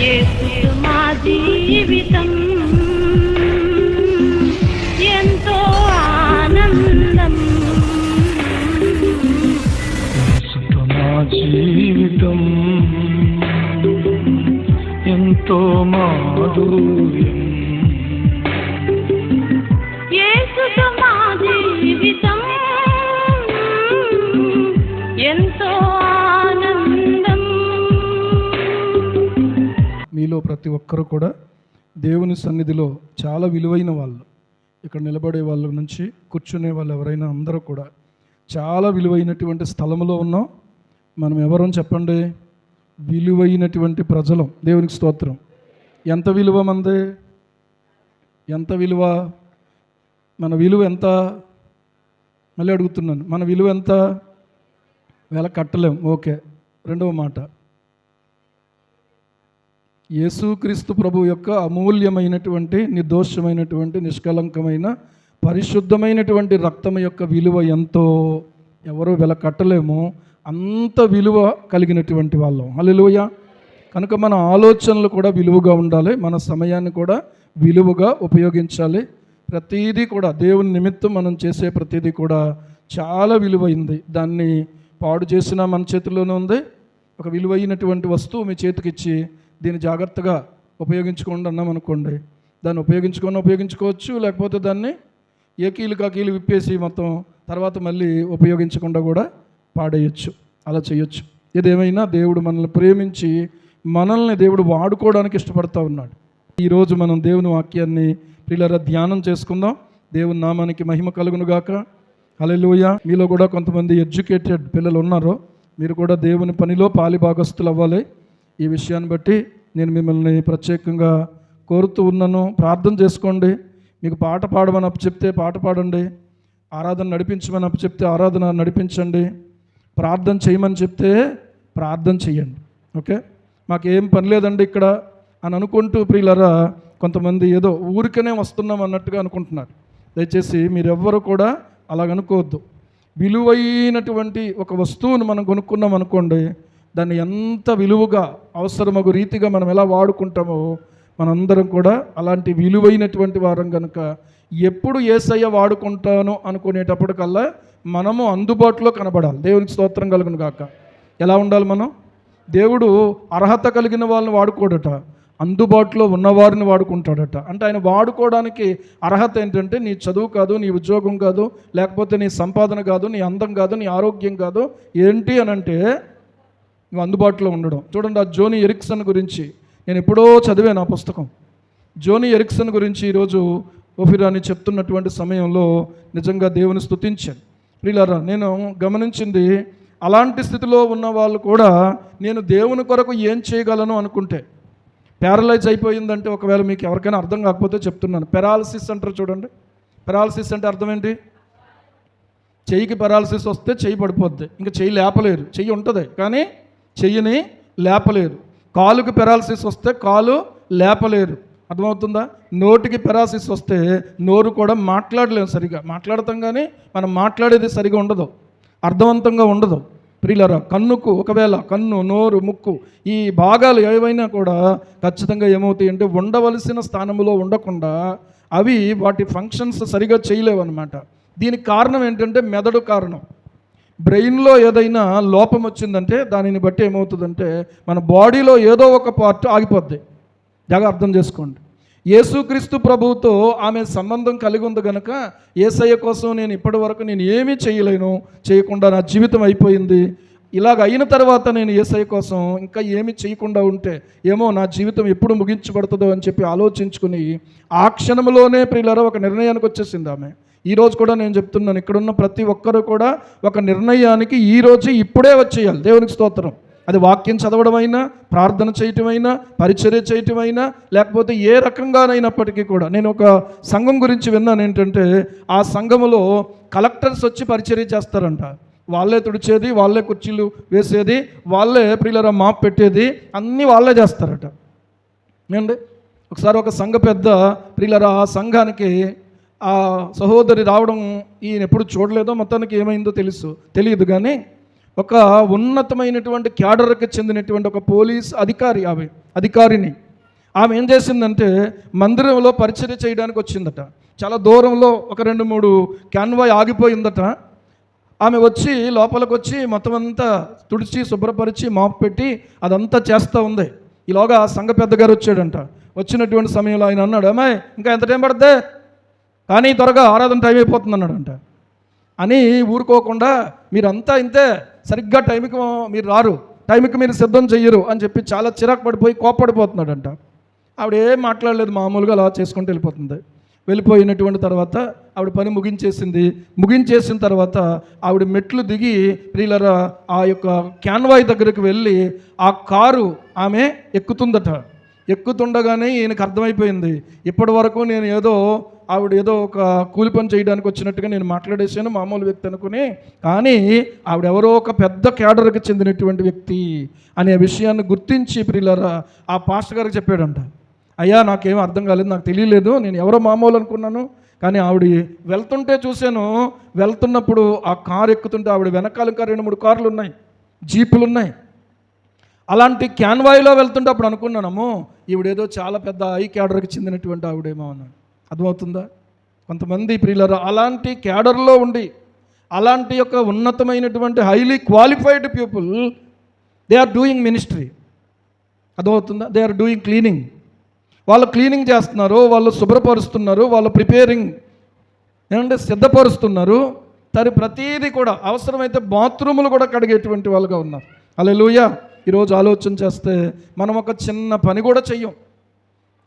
యేసుతో మా జీవితం ఎంతో ఆనందం. యేసుతో మా జీవితం ఎంతో మాధుర్యం. యేసుతో మా జీవితం ఎంతో ఆనందం. మీలో ప్రతి ఒక్కరు కూడా దేవుని సన్నిధిలో చాలా విలువైన వాళ్ళు. ఇక్కడ నిలబడే వాళ్ళ నుంచి కూర్చునే వాళ్ళు ఎవరైనా అందరూ కూడా చాలా విలువైనటువంటి స్థలంలో ఉన్నాం. మనం ఎవరని చెప్పండి? విలువైనటువంటి ప్రజలం. దేవునికి స్తోత్రం. ఎంత విలువ మంది? ఎంత విలువ? మన విలువ ఎంత? మళ్ళీ అడుగుతున్నాను, మన విలువ ఎంత? వెల కట్టలేం. ఓకే. రెండవ మాట, యేసుక్రీస్తు ప్రభు యొక్క అమూల్యమైనటువంటి, నిర్దోషమైనటువంటి, నిష్కలంకమైన, పరిశుద్ధమైనటువంటి రక్తం యొక్క విలువ ఎంతో ఎవరో వెల కట్టలేమో అంత విలువ కలిగినటువంటి వాళ్ళం. హల్లెలూయా. కనుక మన ఆలోచనలు కూడా విలువగా ఉండాలి, మన సమయాన్ని కూడా విలువగా ఉపయోగించాలి. ప్రతీదీ కూడా దేవుని నిమిత్తం మనం చేసే ప్రతీదీ కూడా చాలా విలువైంది. దాన్ని పాడు చేసినా మన చేతిలోనే ఉంది. ఒక విలువైనటువంటి వస్తువు మీ చేతికి ఇచ్చి దీన్ని జాగ్రత్తగా ఉపయోగించుకోండి అన్నాం అనుకోండి, దాన్ని ఉపయోగించుకోవచ్చు, లేకపోతే దాన్ని ఏ కీలుగా కీలు విప్పేసి మొత్తం తర్వాత మళ్ళీ ఉపయోగించకుండా కూడా పాడేయచ్చు. అలా చేయొచ్చు. ఏదేమైనా దేవుడు మనల్ని ప్రేమించి మనల్ని దేవుడు వాడుకోవడానికి ఇష్టపడతా ఉన్నాడు. ఈరోజు మనం దేవుని వాక్యాన్ని ప్రియులారా ధ్యానం చేసుకుందాం. దేవుని నామానికి మహిమ కలుగునుగాక. హల్లెలూయా. మీలో కూడా కొంతమంది ఎడ్యుకేటెడ్ పిల్లలు ఉన్నారో మీరు కూడా దేవుని పనిలో పాలిభాగస్తులు అవ్వాలి. ఈ విషయాన్ని బట్టి నేను మిమ్మల్ని ప్రత్యేకంగా కోరుతూ ఉన్నాను. ప్రార్థన చేసుకోండి. మీకు పాట పాడమని అప్పచెప్తే పాట పాడండి, ఆరాధన నడిపించమని అప్పచెప్తే ఆరాధన నడిపించండి, ప్రార్థన చేయమని చెప్తే ప్రార్థన చేయండి. ఓకే. మాకేం పని లేదండి ఇక్కడ అని అనుకుంటూ ప్రియులారా కొంతమంది ఏదో ఊరికనే వస్తున్నాం అన్నట్టుగా అనుకుంటున్నారు. దయచేసి మీరెవ్వరూ కూడా అలాగనుకోవద్దు. విలువైనటువంటి ఒక వస్తువును మనం కొనుక్కున్నాం అనుకోండి, దాన్ని ఎంత విలువగా అవసరమగు రీతిగా మనం ఎలా వాడుకుంటామో మనందరం కూడా అలాంటి విలువైనటువంటి వారం కనుక ఎప్పుడు యేసయ్య వాడుకుంటాను అనుకునేటప్పటికల్లా మనము అందుబాటులో కనబడాలి. దేవునికి స్తోత్రం కలుగును గాక. ఎలా ఉండాలి మనం? దేవుడు అర్హత కలిగిన వాళ్ళని వాడుకోడట, అందుబాటులో ఉన్నవారిని వాడుకుంటాడట. అంటే ఆయన వాడుకోవడానికి అర్హత ఏంటంటే నీ చదువు కాదు, నీ ఉద్యోగం కాదు, లేకపోతే నీ సంపాదన కాదు, నీ అందం కాదు, నీ ఆరోగ్యం కాదు. ఏంటి అని అంటే నువ్వు అందుబాటులో ఉండడం. చూడండి, ఆ జోనీ ఎరిక్సన్ గురించి నేను ఎప్పుడో చదివాను ఆ పుస్తకం. జోనీ ఎరిక్సన్ గురించి ఈరోజు ఓఫిరాని చెప్తున్నటువంటి సమయంలో నిజంగా దేవుని స్తుతించాను. ప్రియులారా, నేను గమనించింది అలాంటి స్థితిలో ఉన్న వాళ్ళు కూడా నేను దేవుని కొరకు ఏం చేయగలను అనుకుంటే, ప్యారలైజ్ అయిపోయిందంటే ఒకవేళ మీకు ఎవరికైనా అర్థం కాకపోతే చెప్తున్నాను. పెరాలసిస్ అంటారు చూడండి. పెరాలసిస్ అంటే అర్థం ఏంటి? చెయ్యికి పెరాలసిస్ వస్తే చెయ్యి పడిపోద్ది, ఇంకా చెయ్యి లేపలేరు. చెయ్యి ఉంటుంది కానీ చెయ్యిని లేపలేరు. కాలుకి పెరాలసిస్ వస్తే కాలు లేపలేరు. అర్థమవుతుందా? నోటికి పెరాలసిస్ వస్తే నోరు కూడా మాట్లాడలేము సరిగా. మాట్లాడతాం కానీ మనం మాట్లాడేది సరిగా ఉండదు, అర్థవంతంగా ఉండదు. ప్రియులారా, కన్నుకు ఒకవేళ కన్ను, నోరు, ముక్కు ఈ భాగాలు ఏవైనా కూడా ఖచ్చితంగా ఏమవుతాయి అంటే ఉండవలసిన స్థానంలో ఉండకుండా అవి వాటి ఫంక్షన్స్ సరిగా చేయలేవన్నమాట. దీనికి కారణం ఏంటంటే మెదడు కారణం. బ్రెయిన్లో ఏదైనా లోపం వచ్చిందంటే దానిని బట్టి ఏమవుతుందంటే మన బాడీలో ఏదో ఒక పార్ట్ ఆగిపోద్ది. జాగ్రత్త అర్థం చేసుకోండి. యేసుక్రీస్తు ప్రభువుతో ఆమె సంబంధం కలిగి ఉంది కనుక యేసయ్య కోసం నేను ఇప్పటి వరకు నేను ఏమీ చేయలేను, చేయకుండా నా జీవితం అయిపోయింది. ఇలాగ అయిన తర్వాత నేను యేసయ్య కోసం ఇంకా ఏమీ చేయకుండా ఉంటే ఏమో నా జీవితం ఎప్పుడు ముగించబడుతుందో అని చెప్పి ఆలోచించుకుని ఆ క్షణంలోనే ప్రియులారా ఒక నిర్ణయానికి వచ్చేసింది ఆమె. ఈరోజు కూడా నేను చెప్తున్నాను, ఇక్కడున్న ప్రతి ఒక్కరు కూడా ఒక నిర్ణయానికి ఈరోజు ఇప్పుడే వచ్చేయాలి. దేవునికి స్తోత్రం. అది వాక్యం చదవడమైనా, ప్రార్థన చేయటమైనా, పరిచర్య చేయటమైనా, లేకపోతే ఏ రకంగానైనప్పటికీ కూడా. నేను ఒక సంఘం గురించి విన్నాను ఏంటంటే ఆ సంఘములో కలెక్టర్స్ వచ్చి పరిచర్య చేస్తారంట. వాళ్ళే తుడిచేది, వాళ్ళే కుర్చీలు వేసేది, వాళ్ళే ప్రియులారా మాప్ పెట్టేది, అన్నీ వాళ్ళే చేస్తారట. ఏమండి, ఒకసారి ఒక సంఘ పెద్ద ప్రియులారా ఆ సంఘానికి ఆ సహోదరి రావడం ఈయన ఎప్పుడు చూడలేదో, మొత్తానికి ఏమైందో తెలియదు కానీ ఒక ఉన్నతమైనటువంటి క్యాడర్కి చెందినటువంటి ఒక పోలీస్ అధికారి అధికారిని. ఆమె ఏం చేసిందంటే మందిరంలో పరిచర్య చేయడానికి వచ్చిందట. చాలా దూరంలో ఒక 2-3 క్యాన్వాయ్ ఆగిపోయిందట. ఆమె వచ్చి లోపలికి వచ్చి మొత్తం అంతా తుడిచి శుభ్రపరిచి మాపు పెట్టి అదంతా చేస్తూ ఉంది. ఈలోగా సంఘ పెద్ద గారు వచ్చాడంట. వచ్చినటువంటి సమయంలో ఆయన అన్నాడు, అమ్మాయి ఇంకా ఎంత టైం పడుతుంది, కానీ త్వరగా ఆరాధన టైం అయిపోతుంది అన్నాడంట. అని ఊరుకోకుండా మీరంతా ఇంతే, సరిగ్గా టైంకి మీరు రారు, టైంకి మీరు సిద్ధం చెయ్యరు అని చెప్పి చాలా చిరాకు పడిపోయి కోప్పడిపోతున్నాడంట. ఆవిడ ఏం మాట్లాడలేదు, మామూలుగా అలా చేసుకుంటూ వెళ్ళిపోతుంది. వెళ్ళిపోయినటువంటి తర్వాత ఆవిడ పని ముగించేసిన తర్వాత ఆవిడ మెట్లు దిగి ప్రియులరా ఆ యొక్క క్యాన్వాయ్ దగ్గరికి వెళ్ళి ఆ కారు ఆమె ఎక్కుతుందట. ఎక్కుతుండగానే ఈయనకు అర్థమైపోయింది, ఇప్పటి వరకు నేను ఆవిడ ఏదో ఒక కూలి పని చేయడానికి వచ్చినట్టుగా నేను మాట్లాడేశాను, మామూలు వ్యక్తి అనుకుని. కానీ ఆవిడెవరో ఒక పెద్ద క్యాడర్కి చెందినటువంటి వ్యక్తి అనే విషయాన్ని గుర్తించి ప్రియులరా ఆ పాస్టర్ గారికి చెప్పాడంట. అయ్యా నాకేం అర్థం కాలేదు, నాకు తెలియలేదు, నేను ఎవరో మామూలు అనుకున్నాను. కానీ ఆవిడ వెళ్తుంటే చూశాను, వెళ్తున్నప్పుడు ఆ కారు ఎక్కుతుంటే ఆవిడ వెనకాల ఇంకా 2-3 కార్లు ఉన్నాయి, జీపులు ఉన్నాయి. అలాంటి క్యాన్వాయ్లో వెళ్తుంటే అప్పుడు అనుకున్నాము ఈవిడేదో చాలా పెద్ద క్యాడర్కి చెందినటువంటి ఆవిడేమో అన్నాడు. అర్థమవుతుందా? కొంతమంది ప్రియులరా అలాంటి క్యాడర్లో ఉండి అలాంటి యొక్క ఉన్నతమైనటువంటి highly qualified people they are doing ministry. అర్థమవుతుందా? They are doing cleaning. వాళ్ళు క్లీనింగ్ చేస్తున్నారు, వాళ్ళు శుభ్రపరుస్తున్నారు, వాళ్ళు ప్రిపేరింగ్ ఏమంటే సిద్ధపరుస్తున్నారు. ప్రతీది కూడా అవసరమైతే బాత్రూములు కూడా కడిగేటువంటి వాళ్ళుగా ఉన్నారు. హల్లెలూయా. ఈరోజు ఆలోచన చేస్తే మనం ఒక చిన్న పని కూడా చెయ్యం.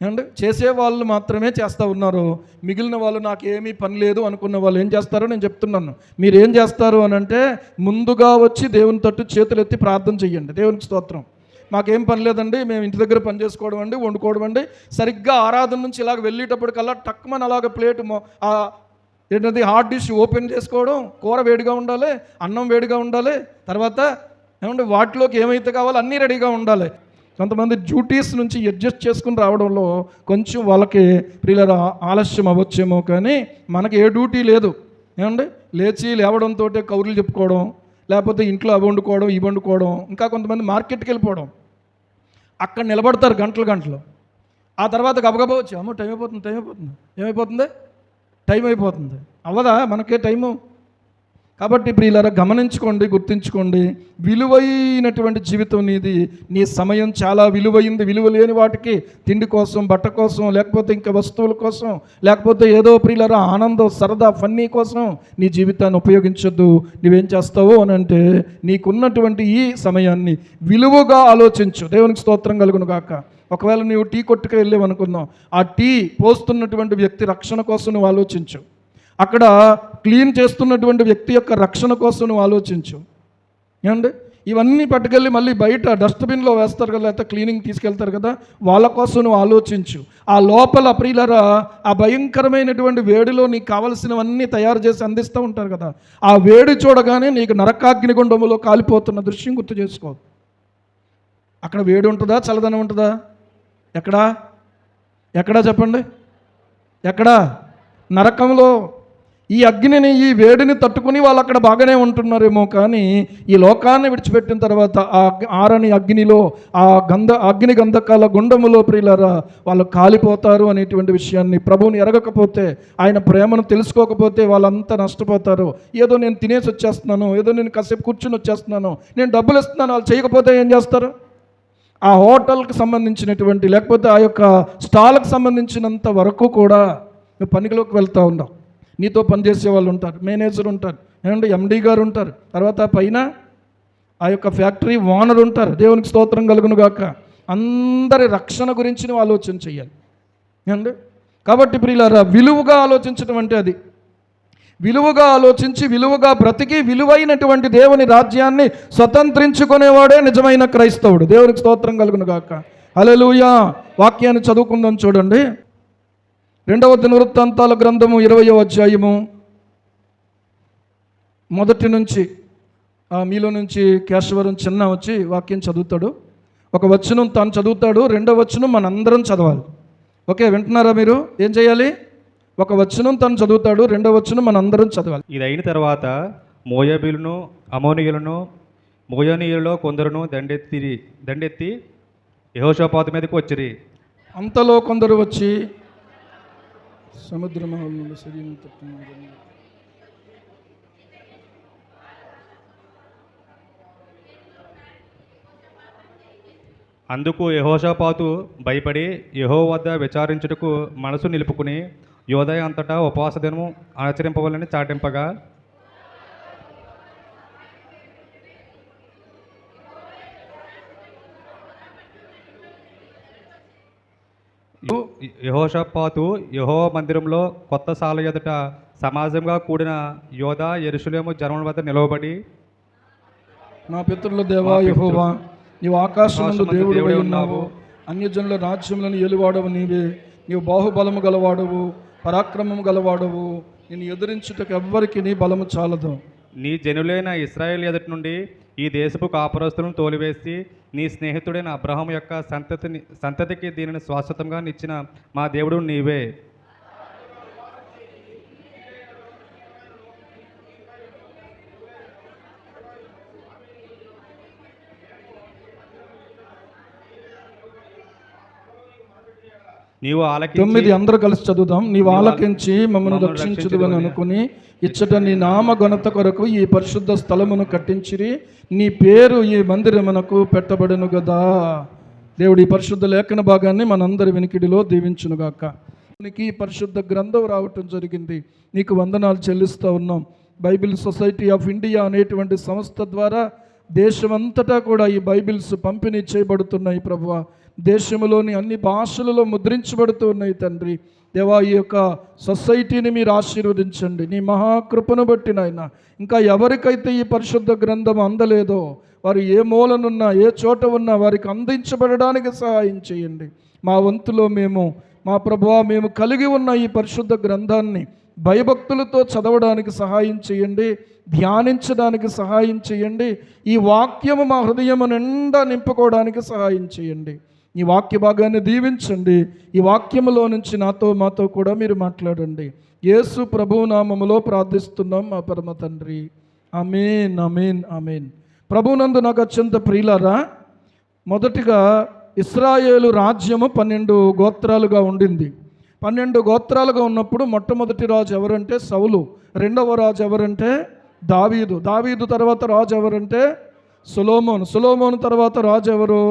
ఏమంటే చేసేవాళ్ళు మాత్రమే చేస్తూ ఉన్నారు. మిగిలిన వాళ్ళు నాకేమీ పని లేదు అనుకున్న వాళ్ళు ఏం చేస్తారో నేను చెప్తున్నాను. మీరు ఏం చేస్తారు అని అంటే ముందుగా వచ్చి దేవుని తట్టు చేతులు ఎత్తి ప్రార్థన చెయ్యండి. దేవునికి స్తోత్రం. మాకేం పని లేదండి, మేము ఇంటి దగ్గర పని చేసుకోవడం అండి, వండుకోవడం అండి. సరిగ్గా ఆరాధన నుంచి ఇలాగ వెళ్ళేటప్పటికల్లా టక్మని అలాగ ప్లేట్ ఏంటది హాట్ డిష్ ఓపెన్ చేసుకోవడం, కూర వేడిగా ఉండాలి, అన్నం వేడిగా ఉండాలి, తర్వాత ఏమంటే వాటిలోకి ఏమైతే కావాలో అన్నీ రెడీగా ఉండాలి. కొంతమంది డ్యూటీస్ నుంచి అడ్జస్ట్ చేసుకుని రావడంలో కొంచెం వాళ్ళకి ప్రియుల ఆలస్యం అవ్వచ్చేమో, కానీ మనకి ఏ డ్యూటీ లేదు. ఏమండి లేవడంతో కౌరులు చెప్పుకోవడం, లేకపోతే ఇంట్లో అవి వండుకోవడం ఇవి వండుకోవడం. ఇంకా కొంతమంది మార్కెట్కి వెళ్ళిపోవడం, అక్కడ నిలబడతారు గంటలు. ఆ తర్వాత గబగబా వచ్చి అమ్మో టైం అయిపోతుంది టైం అయిపోతుంది అవ్వదా మనకే టైము. కాబట్టి ప్రియులారా గమనించుకోండి, గుర్తించుకోండి, విలువైనటువంటి జీవితం నీది. నీ సమయం చాలా విలువైంది. విలువ లేని వాటికి, తిండి కోసం, బట్ట కోసం, లేకపోతే ఇంకా వస్తువుల కోసం, లేకపోతే ఏదో ప్రియులారా ఆనందం, సరదా, ఫన్నీ కోసం నీ జీవితాన్ని ఉపయోగించొద్దు. నువ్వేం చేస్తావు అని అంటే నీకున్నటువంటి ఈ సమయాన్ని విలువగా ఆలోచించు. దేవునికి స్తోత్రం కలుగును గాక. ఒకవేళ నీవు టీ కొట్టుకు వెళ్ళావనుకుందాం, ఆ టీ పోస్తున్నటువంటి వ్యక్తి రక్షణ కోసం నువ్వు ఆలోచించు. అక్కడ క్లీన్ చేస్తున్నటువంటి వ్యక్తి యొక్క రక్షణ కోసం నువ్వు ఆలోచించు. ఏమండి ఇవన్నీ పట్టుకెళ్ళి మళ్ళీ బయట డస్ట్బిన్లో వేస్తారు కదా, లేకపోతే క్లీనింగ్ తీసుకెళ్తారు కదా, వాళ్ళ కోసం నువ్వు ఆలోచించు. ఆ లోపల ప్రియులరా ఆ భయంకరమైనటువంటి వేడిలో నీకు కావలసినవన్నీ తయారు చేసి అందిస్తూ ఉంటారు కదా, ఆ వేడి చూడగానే నీకు నరకాగ్నిగుండములో కాలిపోతున్న దృశ్యం గుర్తు చేసుకో. అక్కడ వేడి ఉంటుందా, చల్లదనం ఉంటుందా? ఎక్కడా చెప్పండి, ఎక్కడా? నరకంలో. ఈ అగ్నిని, ఈ వేడిని తట్టుకుని వాళ్ళు అక్కడ బాగానే ఉంటున్నారేమో, కానీ ఈ లోకాన్ని విడిచిపెట్టిన తర్వాత ఆ ఆరని అగ్నిలో, ఆ అగ్ని గంధకాల గుండములో ప్రియులారా వాళ్ళు కాలిపోతారు అనేటువంటి విషయాన్ని ప్రభువుని ఎరగకపోతే, ఆయన ప్రేమను తెలుసుకోకపోతే వాళ్ళంతా నష్టపోతారు. ఏదో నేను తినేసి వచ్చేస్తున్నాను, ఏదో నేను కాసేపు కూర్చుని వచ్చేస్తున్నాను, నేను డబ్బులు ఇస్తున్నాను, వాళ్ళు చేయకపోతే ఏం చేస్తారు? ఆ హోటల్కి సంబంధించినటువంటి, లేకపోతే ఆ యొక్క స్టాల్కి సంబంధించినంత వరకు కూడా నువ్వు పనిలోకి వెళ్తూ ఉన్నావు. నీతో పనిచేసే వాళ్ళు ఉంటారు, మేనేజర్ ఉంటారు, ఏమంటే ఎండి గారు ఉంటారు, తర్వాత పైన ఆ యొక్క ఫ్యాక్టరీ ఓనర్ ఉంటారు. దేవునికి స్తోత్రం కలుగును గాక. అందరి రక్షణ గురించి నువ్వు ఆలోచన చెయ్యాలి. ఏమండి కాబట్టి ప్రియులారా విలువగా ఆలోచించడం అంటే అది. విలువగా ఆలోచించి, విలువగా బ్రతికి, విలువైనటువంటి దేవుని రాజ్యాన్ని స్వతంత్రించుకునేవాడే నిజమైన క్రైస్తవుడు. దేవునికి స్తోత్రం కలుగును గాక. హల్లెలూయా. వాక్యాన్ని చదువుకుందాం చూడండి. 2వ దినవృత్తాంతాల గ్రంథము 20వ అధ్యాయము 1 నుంచి, మీలో నుంచి కేశవరం చిన్న వచ్చి వాక్యం చదువుతాడు. ఒక వచనం తాను చదువుతాడు, 2వ వచనం మనందరం చదవాలి. ఓకే, వింటున్నారా మీరు? ఏం చేయాలి? ఒక వచనం తను చదువుతాడు, 2వ వచనం మనందరం చదవాలి. ఇది అయిన తర్వాత మోయాబీలను, అమోనీయులను, మోయానీయులలో కొందరును దండెత్తి యెహోషాపాతు మీదకి వచ్చిరి. అంతలో కొందరు వచ్చి సముద్రమహల్లో శరీరం తప్పిన అందుకు యెహోషాపాతు భయపడి యెహోవా వద్ద విచారించుటకు మనసు నిలుపుకుని యోదయ అంతటా ఉపవాస దినము ఆచరింపవాలని చాటింపగా యెహోషాపాతు యెహోవా మందిరంలో కొత్త సాల ఎదుట సమాజంగా కూడిన యోధా యెరూషలేము జనముల వద్ద నిలవబడి, మా పితరుల దేవా యెహోవా, నీవు ఆకాశమందు దేవుడవై ఉన్నావు, అన్యజనుల రాజ్యములను ఏలువాడవు నీవే. నీవు బాహుబలము గలవాడవు, పరాక్రమము గలవాడవు. నేను ఎదిరించుటకు ఎవ్వరికి నీ బలము చాలదు. నీ జనులైన ఇశ్రాయేల్ ఎదుటి నుండి ఈ దేశపు కాపురస్తులను తోలివేసి నీ స్నేహితుడైన అబ్రహాము యొక్క సంతతికి దీనిని శాశ్వతంగా నిచ్చిన మా దేవుడు నీవే. నీవు 9 అందరూ కలిసి చదువుదాం. నీవు ఆలకించి మమ్మల్ని రక్షించుదువని అనుకుని ఇచ్చట నీ నామ ఘనత కొరకు ఈ పరిశుద్ధ స్థలమును కట్టించిరి, నీ పేరు ఈ మందిరమునకు పెట్టబడెను గదా. దేవుడి పరిశుద్ధ లేఖన భాగాన్ని మనందరి వినికిడిలో దీవించునుగాక. నీకు ఈ పరిశుద్ధ గ్రంథం రావటం జరిగింది, నీకు వందనాలు చెల్లిస్తూ ఉన్నాం. బైబిల్ సొసైటీ ఆఫ్ ఇండియా అనేటువంటి సంస్థ ద్వారా దేశమంతటా కూడా ఈ బైబిల్స్ పంపిణీ చేయబడుతున్నాయి ప్రభువా. దేశంలోని అన్ని భాషలలో ముద్రించబడుతూ ఉన్నాయి తండ్రి. దేవా, ఈ యొక్క సొసైటీని మీరు ఆశీర్వదించండి నీ మహాకృపను బట్టి నాయన. ఇంకా ఎవరికైతే ఈ పరిశుద్ధ గ్రంథం అందలేదో వారు ఏ మూలనున్నా ఏ చోట ఉన్నా వారికి అందించబడడానికి సహాయం చేయండి. మా వంతులో మేము మా ప్రభువా మేము కలిగి ఉన్న ఈ పరిశుద్ధ గ్రంథాన్ని భయభక్తులతో చదవడానికి సహాయం చేయండి, ధ్యానించడానికి సహాయం చేయండి. ఈ వాక్యము మా హృదయము నిండా నింపుకోవడానికి సహాయం చేయండి. ఈ వాక్య భాగాన్ని దీవించండి. ఈ వాక్యములో నుంచి నాతో మాతో కూడా మీరు మాట్లాడండి. యేసు ప్రభువు నామములో ప్రార్థిస్తున్నాం మా పరమ తండ్రి. ఆమేన్, ఆమేన్, ఆమేన్. ప్రభువునందు నాకు అత్యంత ప్రియులారా, మొదటిగా ఇశ్రాయేలు రాజ్యము 12 గోత్రాలుగా ఉండింది. 12 గోత్రాలుగా ఉన్నప్పుడు మొట్టమొదటి రాజు ఎవరంటే సౌలు, రెండవ రాజు ఎవరంటే దావీదు, దావీదు తర్వాత రాజు ఎవరంటే సొలొమోను, సొలొమోను తర్వాత రాజు ఎవరు?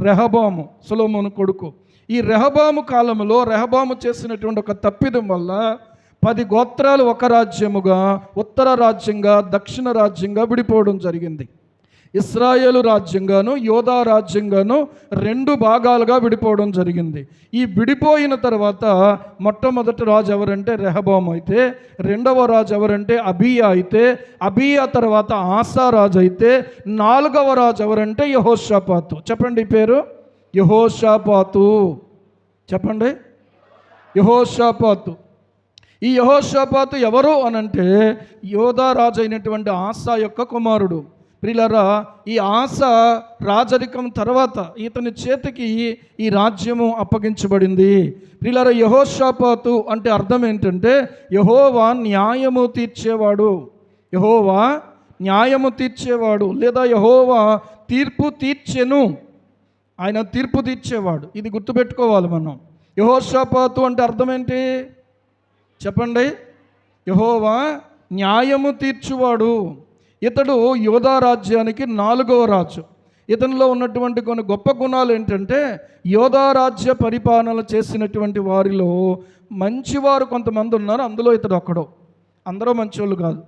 రెహబాము, సొలొమోను కొడుకు. ఈ రెహబాము కాలంలో రెహబాము చేసినటువంటి ఒక తప్పిదం వల్ల 10 గోత్రాలు ఒక రాజ్యముగా, ఉత్తర రాజ్యంగా, దక్షిణ రాజ్యంగా విడిపోవడం జరిగింది. ఇశ్రాయేలు రాజ్యంగాను యోధా రాజ్యంగాను 2 భాగాలుగా విడిపోవడం జరిగింది. ఈ విడిపోయిన తర్వాత మొట్టమొదటి రాజు ఎవరంటే రెహబాము అయితే, రెండవ రాజు ఎవరంటే అబీయా అయితే, అబీయా తర్వాత ఆసా రాజు అయితే, 4వ రాజు ఎవరంటే యెహోషాపాతు. చెప్పండి పేరు, యెహోషాపాతు. చెప్పండి, యెహోషాపాతు. ఈ యెహోషాపాతు ఎవరు అనంటే యోధా రాజు అయినటువంటి ఆసా యొక్క కుమారుడు. ప్రియులారా, ఈ ఆస రాజరికం తర్వాత ఇతని చేతికి ఈ రాజ్యము అప్పగించబడింది. ప్రియులారా, యెహోషాపాతు అంటే అర్థం ఏంటంటే యెహోవా న్యాయము తీర్చేవాడు, యెహోవా న్యాయము తీర్చేవాడు, లేదా యెహోవా తీర్పు తీర్చెను, ఆయన తీర్పు తీర్చేవాడు. ఇది గుర్తుపెట్టుకోవాలి మనం. యెహోషాపాతు అంటే అర్థం ఏంటి చెప్పండి? యెహోవా న్యాయము తీర్చువాడు. ఇతడు యోధా రాజ్యానికి 4వ రాజు. ఇతనిలో ఉన్నటువంటి కొన్ని గొప్ప గుణాలు ఏంటంటే యోధా రాజ్య పరిపాలన చేసినటువంటి వారిలో మంచివారు కొంతమంది ఉన్నారు, అందులో ఇతడు ఒక్కడు. అందరూ మంచివాళ్ళు కాదు,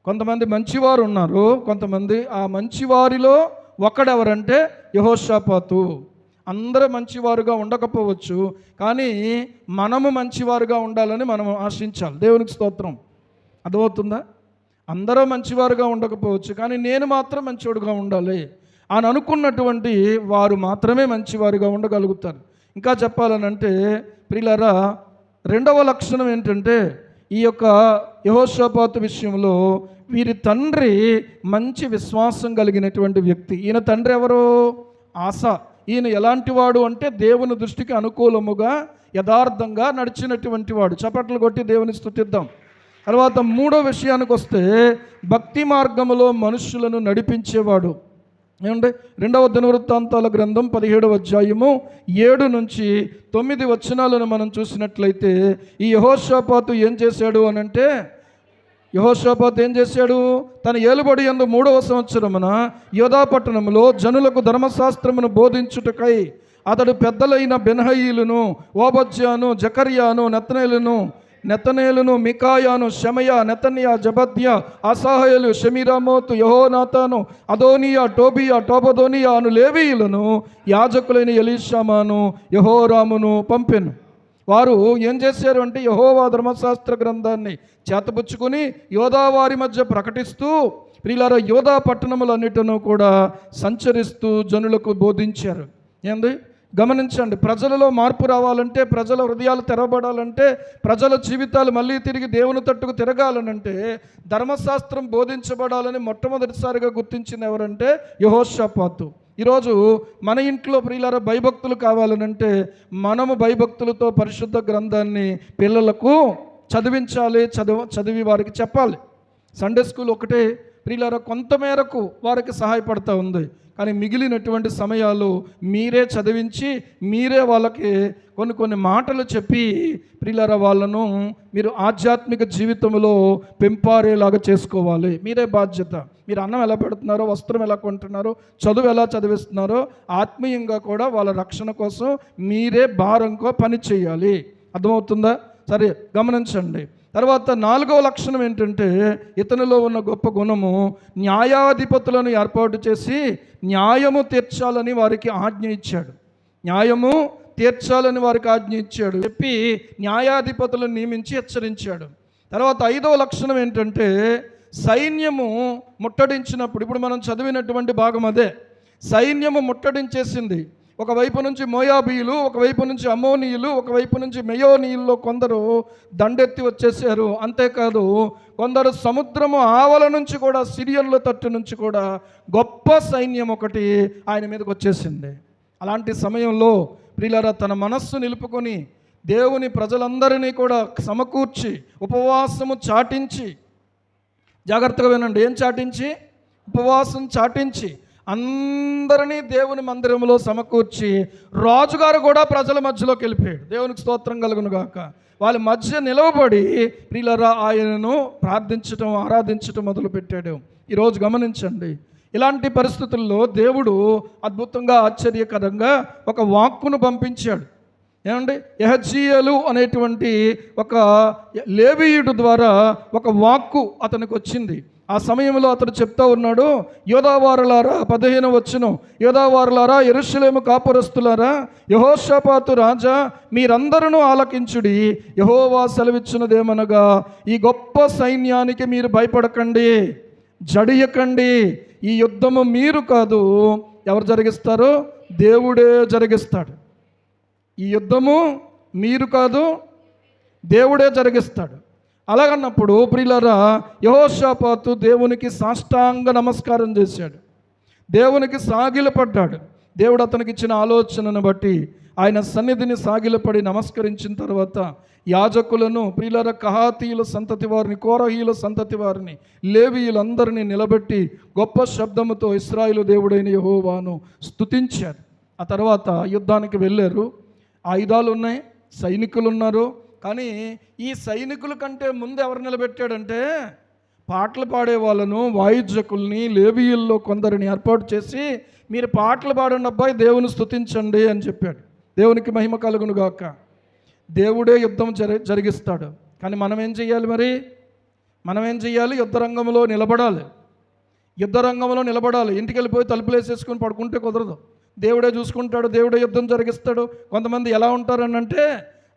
కొంతమంది మంచివారు ఉన్నారు. కొంతమంది ఆ మంచివారిలో ఒకడెవరంటే యెహోషాపాతు. అందరూ మంచివారుగా ఉండకపోవచ్చు, కానీ మనము మంచివారుగా ఉండాలని మనం ఆశించాలి. దేవునికి స్తోత్రం. అర్థమవుతుందా? అందరూ మంచివారుగా ఉండకపోవచ్చు, కానీ నేను మాత్రం మంచివాడుగా ఉండాలి అని అనుకున్నటువంటి వారు మాత్రమే మంచివారుగా ఉండగలుగుతారు. ఇంకా చెప్పాలనంటే ప్రియులారా, 2వ లక్షణం ఏంటంటే ఈ యొక్క యెహోషాపాతు విషయంలో వీరి తండ్రి మంచి విశ్వాసం కలిగినటువంటి వ్యక్తి. ఈయన తండ్రి ఎవరు? ఆసా. ఈయన ఎలాంటి వాడు అంటే దేవుని దృష్టికి అనుకూలముగా యథార్థంగా నడిచినటువంటి వాడు. చప్పట్లు కొట్టి దేవుని స్తుతిద్దాం. తర్వాత 3వ విషయానికి వస్తే భక్తి మార్గములో మనుషులను నడిపించేవాడు. ఏమంటే 2వ దినవృత్తాంతాల గ్రంథం 17వ అధ్యాయము 7 నుంచి 9 వచనాలను మనం చూసినట్లయితే ఈ యెహోషాపాతు ఏం చేశాడు అనంటే, యెహోషాపాతు ఏం చేశాడు? తన ఏలుబడి యందు 3వ సంవత్సరమున యోధా పట్టణములో జనులకు ధర్మశాస్త్రమును బోధించుటకై అతడు పెద్దలైన బెన్హయీలును, ఓబద్యాను, జకర్యాను, నెతనేలును, మికాయాను, షమయ, నెతన్యా, జబద్యా, అసాహయలు, షమిరామోతు, యెహోనాతాను, అదోనియా, టోబియా, టోబదోనియా అను లేవీయులను యాజకులైన ఎలీషామాను, యెహోరామును పంపెను. వారు ఏం చేశారు అంటే యెహోవా ధర్మశాస్త్ర గ్రంథాన్ని చేతపుచ్చుకొని యోధా వారి మధ్య ప్రకటిస్తూ ప్రియులారా యోధా పట్టణములన్నిటిను కూడా సంచరిస్తూ జనులకు బోధించారు. ఏంది గమనించండి, ప్రజలలో మార్పు రావాలంటే, ప్రజల హృదయాలు తెరవబడాలంటే, ప్రజల జీవితాలు మళ్ళీ తిరిగి దేవుని తట్టుకు తిరగాలనంటే ధర్మశాస్త్రం బోధించబడాలని మొట్టమొదటిసారిగా గుర్తించింది ఎవరంటే యెహోషాపాతు. ఈరోజు మన ఇంట్లో ప్రియులారా భయభక్తులు కావాలనంటే మనము భయభక్తులతో పరిశుద్ధ గ్రంథాన్ని పిల్లలకు చదివించాలి, చదివి వారికి చెప్పాలి. సండే స్కూల్ ఒకటే ప్రియులారా కొంతమేరకు వారికి సహాయపడుతూ ఉంది. కానీ మిగిలినటువంటి సమయాలు మీరే చదివించి మీరే వాళ్ళకి కొన్ని మాటలు చెప్పి ప్రియులారా వాళ్ళను మీరు ఆధ్యాత్మిక జీవితంలో పెంపారేలాగా చేసుకోవాలి. మీరే బాధ్యత. మీరు అన్నం ఎలా పెడుతున్నారో, వస్త్రం ఎలా కొంటున్నారో, చదువు ఎలా చదివిస్తున్నారో ఆత్మీయంగా కూడా వాళ్ళ రక్షణ కోసం మీరే భారంగా పని చేయాలి. అర్థమవుతుందా? సరే గమనించండి. తర్వాత 4వ లక్షణం ఏంటంటే ఇతనిలో ఉన్న గొప్ప గుణము న్యాయాధిపతులను ఏర్పాటు చేసి న్యాయము తీర్చాలని వారికి ఆజ్ఞ ఇచ్చాడు. న్యాయము తీర్చాలని వారికి ఆజ్ఞ ఇచ్చాడు చెప్పి న్యాయాధిపతులను నియమించి హెచ్చరించాడు. తర్వాత 5వ లక్షణం ఏంటంటే సైన్యము ముట్టడించినప్పుడు, ఇప్పుడు మనం చదివినటువంటి భాగం అదే, సైన్యము ముట్టడించేసింది. ఒకవైపు నుంచి మోయాబీయులు, ఒకవైపు నుంచి అమ్మోనీయులు, ఒకవైపు నుంచి మెయోనీయుల్లో కొందరు దండెత్తి వచ్చేసారు. అంతేకాదు కొందరు సముద్రము ఆవల నుంచి కూడా, సిరియన్ల తట్టు నుంచి కూడా గొప్ప సైన్యం ఒకటి ఆయన మీదకి వచ్చేసింది. అలాంటి సమయంలో ప్రియులారా తన మనస్సు నిలుపుకొని దేవుని ప్రజలందరినీ కూడా సమకూర్చి ఉపవాసము చాటించి, జాగ్రత్తగా వినండి, ఏం చాటించి? ఉపవాసం చాటించి అందరినీ దేవుని మందిరంలో సమకూర్చి రాజుగారు కూడా ప్రజల మధ్యలోకి వెళ్ళిపోయాడు. దేవునికి స్తోత్రం కలుగును గాక. వాళ్ళ మధ్య నిలవబడి ప్రియులారా ఆయనను ప్రార్థించటం, ఆరాధించటం మొదలుపెట్టాడు. ఈరోజు గమనించండి, ఇలాంటి పరిస్థితుల్లో దేవుడు అద్భుతంగా ఆశ్చర్యకరంగా ఒక వాక్కును పంపించాడు. ఏమండి, యెహజ్జీయేలు అనేటువంటి ఒక లేవీయుడు ద్వారా ఒక వాక్కు అతనికి వచ్చింది. ఆ సమయంలో అతడు చెప్తా ఉన్నాడు, యోధావారులారా, 15వ వచనం, యోధావారులారా, యెరూషలేము కాపురస్తులారా, యెహోషాపాతు రాజా, మీరందరూ ఆలకించుడి. యెహోవా సెలవిచ్చినదేమనగా, ఈ గొప్ప సైన్యానికి మీరు భయపడకండి, జడియకండి. ఈ యుద్ధము మీరు కాదు, ఎవరు జరిగిస్తారో దేవుడే జరిగిస్తాడు. ఈ యుద్ధము మీరు కాదు, దేవుడే జరిగిస్తాడు. అలాగన్నప్పుడు ప్రియులారా యెహోషాపాతు దేవునికి సాష్టాంగ నమస్కారం చేశాడు, దేవునికి సాగిలపడ్డాడు. దేవుడు అతనికి ఇచ్చిన ఆలోచనను బట్టి ఆయన సన్నిధిని సాగిలపడి నమస్కరించిన తర్వాత యాజకులను, ప్రియులారా కహాతీయుల సంతతి వారిని, కోరహీయుల సంతతి వారిని, లేవీయులందరినీ నిలబెట్టి గొప్ప శబ్దముతో ఇశ్రాయేలు దేవుడైన యెహోవాను స్తుతించారు. ఆ తర్వాత యుద్ధానికి వెళ్ళారు. ఆయుధాలు ఉన్నాయి, సైనికులు ఉన్నారు. కానీ ఈ సైనికుల కంటే ముందు ఎవరు నిలబెట్టాడంటే పాటలు పాడే వాళ్ళను, వాయిద్యకుల్ని, లేవీయుల్లో కొందరిని ఏర్పాటు చేసి మీరు పాటలు పాడండి అబ్బాయి, దేవుని స్తుతించండి అని చెప్పాడు. దేవునికి మహిమ కలుగును గాక. దేవుడే యుద్ధం జరిగిస్తాడు. కానీ మనం ఏం చేయాలి? మనం ఏం చేయాలి? యుద్ధరంగంలో నిలబడాలి. యుద్ధరంగంలో నిలబడాలి. ఇంటికి వెళ్ళిపోయి తలుపులు వేసేసుకుని పడుకుంటే కుదరదు. దేవుడే చూసుకుంటాడు, దేవుడే యుద్ధం జరిగిస్తాడు. కొంతమంది ఎలా ఉంటారనంటే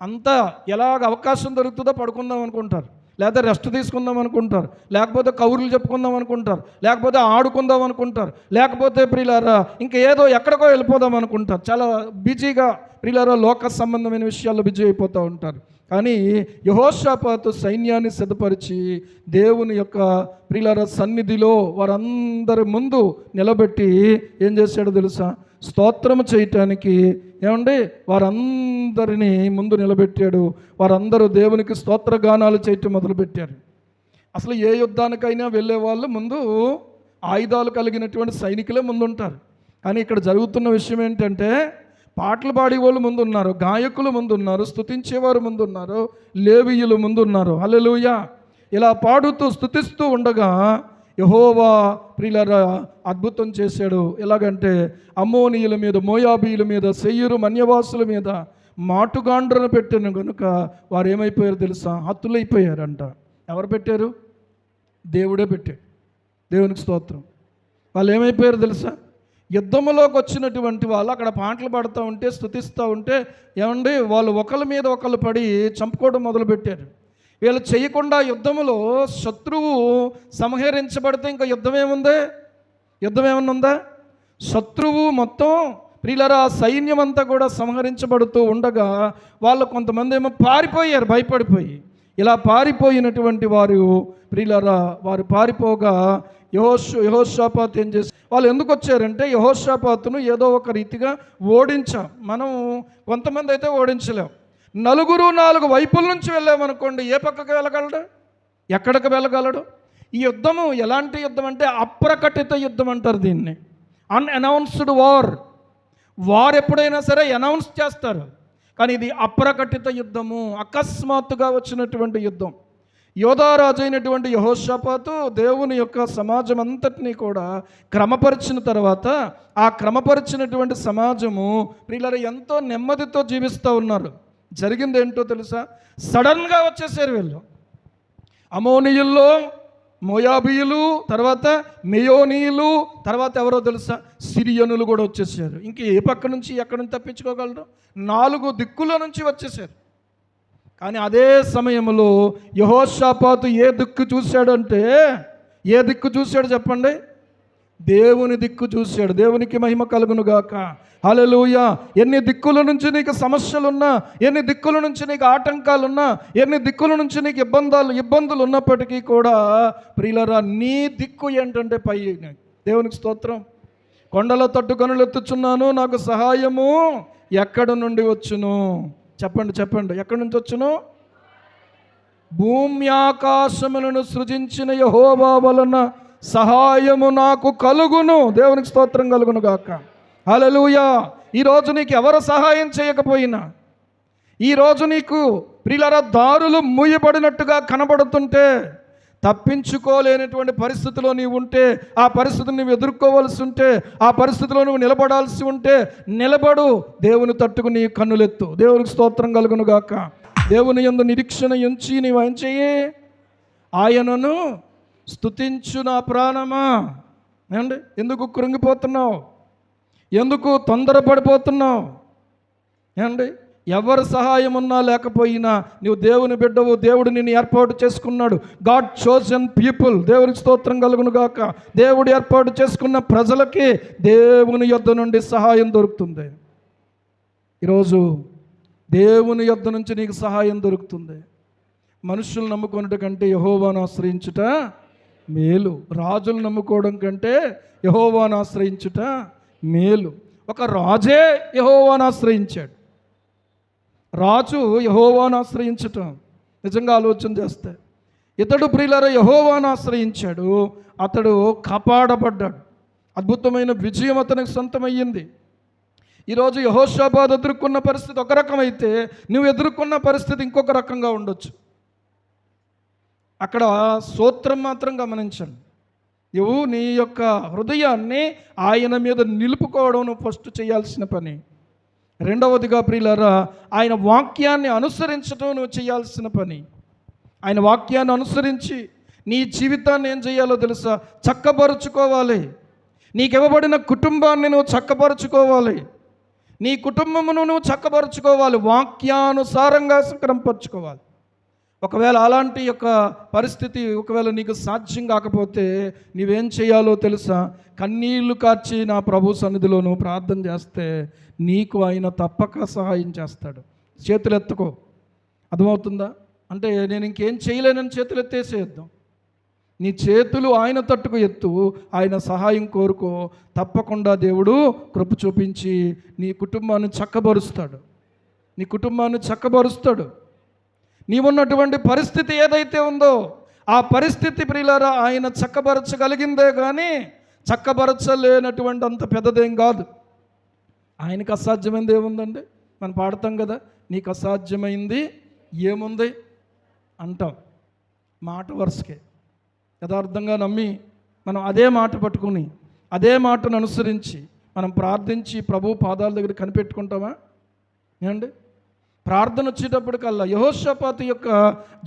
అంతా ఎలాగ అవకాశం దొరుకుతుందో పడుకుందాం అనుకుంటారు, లేకపోతే రెస్ట్ తీసుకుందాం అనుకుంటారు, లేకపోతే కౌరులు చెప్పుకుందాం అనుకుంటారు, లేకపోతే ఆడుకుందాం అనుకుంటారు, లేకపోతే ప్రియులారా ఇంకా ఏదో ఎక్కడికో వెళ్ళిపోదాం అనుకుంటారు. చాలా బిజీగా ప్రియులారా లోక సంబంధమైన విషయాల్లో బిజీ అయిపోతూ ఉంటారు. కానీ యెహోషాపాతు సైన్యాన్ని సిద్ధపరిచి దేవుని యొక్క ప్రియులారా సన్నిధిలో వారందరి ముందు నిలబెట్టి ఏం చేశాడో తెలుసా? స్తోత్రము చేయటానికి ఏమండి వారందరినీ ముందు నిలబెట్టాడు. వారందరూ దేవునికి స్తోత్రగానాలు చేయటం మొదలుపెట్టారు. అసలు ఏ యుద్ధానికైనా వెళ్ళే వాళ్ళు ముందు ఆయుధాలు కలిగినటువంటి సైనికులే ముందుంటారు. కానీ ఇక్కడ జరుగుతున్న విషయం ఏంటంటే పాటలు పాడేవాళ్ళు ముందున్నారు, గాయకులు ముందున్నారు, స్తుతించేవారు ముందున్నారు, లేవీయులు ముందున్నారు. హల్లెలూయా. ఇలా పాడుతూ స్తుతిస్తూ ఉండగా యెహోవా ప్రియులారా అద్భుతం చేశాడు. ఎలాగంటే అమ్మోనీయుల మీద, మోయాబీయుల మీద, సెయ్యూరు మన్యవాసుల మీద మాటుగాండ్రను పెట్టిన కనుక వారు ఏమైపోయారు తెలుసా? హతులైపోయారంట. ఎవరు పెట్టారు? దేవుడే పెట్టాడు. దేవునికి స్తోత్రం. వాళ్ళు ఏమైపోయారు తెలుసా? యుద్ధంలోకి వచ్చినటువంటి వాళ్ళు అక్కడ పాటలు పాడుతూ ఉంటే, స్తుతిస్తూ ఉంటే ఏమండి వాళ్ళు ఒకళ్ళ మీద ఒకళ్ళు పడి చంపుకోవడం మొదలుపెట్టారు. వీళ్ళు చేయకుండా యుద్ధంలో శత్రువు సంహరించబడితే ఇంకా యుద్ధం ఏముంది? యుద్ధం ఏమన్నా ఉందా? శత్రువు మొత్తం ప్రియులారా సైన్యం అంతా కూడా సంహరించబడుతూ ఉండగా వాళ్ళు కొంతమంది ఏమో పారిపోయారు భయపడిపోయి. ఇలా పారిపోయినటువంటి వారు ప్రియులారా వారు పారిపోగా యెహోషాపాతు ఏం చేసి వాళ్ళు ఎందుకు వచ్చారంటే యెహోషాపాతును ఏదో ఒక రీతిగా ఓడించాం. మనం కొంతమంది అయితే ఓడించలేం. 4 వైపుల నుంచి వెళ్ళామనుకోండి, ఏ పక్కకు వెళ్ళగలడు? ఎక్కడికి వెళ్ళగలడు? ఈ యుద్ధము ఎలాంటి యుద్ధం అంటే అప్రకటిత యుద్ధం అంటారు దీన్ని. అన్అనౌన్స్డ్ వార్ ఎప్పుడైనా సరే అనౌన్స్ చేస్తారు, కానీ ఇది అప్రకటిత యుద్ధము, అకస్మాత్తుగా వచ్చినటువంటి యుద్ధం. యోధారాజు అయినటువంటి యెహోషాపాతు దేవుని యొక్క సమాజం అంతటినీ కూడా క్రమపరిచిన తర్వాత ఆ క్రమపరిచినటువంటి సమాజము ప్రియులారా ఎంతో నెమ్మదితో జీవిస్తూ ఉన్నారు. జరిగింది ఏంటో తెలుసా? సడన్గా వచ్చేసారు వీళ్ళు. అమోనీయుల్లో మోయాబీయులు, తర్వాత మెయోనీయులు, తర్వాత ఎవరో తెలుసా? సిరియనులు కూడా వచ్చేసారు. ఇంక ఏ పక్క నుంచి ఎక్కడి నుంచి తప్పించుకోగలరు? 4 దిక్కుల నుంచి వచ్చేసారు. కానీ అదే సమయంలో యెహోషాపాతు ఏ దిక్కు చూశాడంటే, ఏ దిక్కు చూశాడు చెప్పండి? దేవుని దిక్కు చూశాడు. దేవునికి మహిమ కలుగును గాక. హల్లెలూయా. ఎన్ని దిక్కుల నుంచి నీకు సమస్యలున్నా, ఎన్ని దిక్కుల నుంచి నీకు ఆటంకాలున్నా, ఎన్ని దిక్కుల నుంచి నీకు ఇబ్బందులు ఉన్నప్పటికీ కూడా ప్రియులారా నీ దిక్కు ఏంటంటే పై. దేవునికి స్తోత్రం. కొండల తట్టు కనులెత్తుచున్నాను, నాకు సహాయము ఎక్కడి నుండి వచ్చును? చెప్పండి ఎక్కడి నుంచి వచ్చును? భూమి ఆకాశములను సృజించిన యెహోవా వలన సహాయము నాకు కలుగును. దేవునికి స్తోత్రం కలుగును గాక. హల్లెలూయా. ఈరోజు నీకు ఎవరు సహాయం చేయకపోయినా, ఈరోజు నీకు ప్రియులారా దారులు మూయబడినట్టుగా కనబడుతుంటే, తప్పించుకోలేనటువంటి పరిస్థితిలో నీవు ఉంటే, ఆ పరిస్థితిని నువ్వు ఎదుర్కోవలసి ఉంటే, ఆ పరిస్థితిలో నువ్వు నిలబడాల్సి ఉంటే నిలబడు. దేవుని తట్టుకు నీ కన్నులెత్తు. దేవునికి స్తోత్రం కలుగును గాక. దేవుని యందు నిరీక్షణ ఉంచి నీవు ఏం చెయ్యి? ఆయనను స్తుతించు నా ప్రాణమా. ఏమండి? ఎందుకు కృంగిపోతున్నావు? ఎందుకు తొందరపడిపోతున్నావు? ఏమండి? ఎవరు సహాయం ఉన్నా లేకపోయినా నువ్వు దేవుని బిడ్డవు. దేవుడు నిన్ను ఏర్పాటు చేసుకున్నాడు. God chosen people. దేవునికి స్తోత్రం కలుగును గాక. దేవుడు ఏర్పాటు చేసుకున్న ప్రజలకి దేవుని యొద్ద నుండి సహాయం దొరుకుతుంది. ఈరోజు దేవుని యొద్ద నుంచి నీకు సహాయం దొరుకుతుంది. మనుషులు నమ్ముకున్నట కంటే యెహోవాను ఆశ్రయించుట మేలు. రాజులు నమ్ముకోవడం కంటే యెహోవాను ఆశ్రయించుట మేలు. ఒక రాజే యెహోవాను ఆశ్రయించాడు. రాజు యెహోవాను ఆశ్రయించటం నిజంగా ఆలోచన చేస్తే, ఇతడు ప్రియులారా యెహోవాను ఆశ్రయించాడు. అతడు కాపాడబడ్డాడు. అద్భుతమైన విజయం అతనికి సొంతమయ్యింది. ఈరోజు యెహోషాపాతు ఎదుర్కొన్న పరిస్థితి ఒక రకమైతే, నువ్వు ఎదుర్కొన్న పరిస్థితి ఇంకొక రకంగా ఉండొచ్చు. అక్కడ సూత్రం మాత్రం గమనించండి. నువ్వు నీ యొక్క హృదయాన్ని ఆయన మీద నిలుపుకోవడం నువ్వు ఫస్ట్ చేయాల్సిన పని. రెండవదిగా ప్రియులారా ఆయన వాక్యాన్ని అనుసరించడం నువ్వు చేయాల్సిన పని. ఆయన వాక్యాన్ని అనుసరించి నీ జీవితాన్ని ఏం చేయాలో తెలుసా? చక్కపరుచుకోవాలి. నీకు ఇవ్వబడిన కుటుంబాన్ని నువ్వు చక్కపరుచుకోవాలి. నీ కుటుంబమును నువ్వు చక్కపరుచుకోవాలి. వాక్యానుసారంగా క్రమపరుచుకోవాలి. ఒకవేళ అలాంటి యొక్క పరిస్థితి ఒకవేళ నీకు సాధ్యం కాకపోతే నీవేం చేయాలో తెలుసా? కన్నీళ్లు కార్చి నా ప్రభు సన్నిధిలో నువ్వు ప్రార్థన చేస్తే నీకు ఆయన తప్పక సహాయం చేస్తాడు. చేతులు ఎత్తుకో. అర్థమవుతుందా? అంటే నేను ఇంకేం చేయలేనని చేతులు ఎత్తేసేద్దాం. నీ చేతులు ఆయన తట్టుకు ఎత్తు, ఆయన సహాయం కోరుకో. తప్పకుండా దేవుడు కృప చూపించి నీ కుటుంబాన్ని చక్కబరుస్తాడు. నీ కుటుంబాన్ని చక్కబరుస్తాడు. నీవున్నటువంటి పరిస్థితి ఏదైతే ఉందో ఆ పరిస్థితి ప్రియులారా ఆయన చక్కబరచగలిగిందే కానీ చక్కబరచలేనటువంటి అంత పెద్దదేం కాదు. ఆయనకు అసాధ్యమైంది ఏముందండి? మనం పాడతాం కదా, నీకు అసాధ్యమైంది ఏముంది అంటాం, మాట వరుసకే యథార్థంగా నమ్మి మనం అదే మాట పట్టుకుని అదే మాటను అనుసరించి మనం ప్రార్థించి ప్రభు పాదాల దగ్గర కనిపెట్టుకుంటామా? ఏమండి, ప్రార్థన వచ్చేటప్పటికల్లా యెహోషాపాతు యొక్క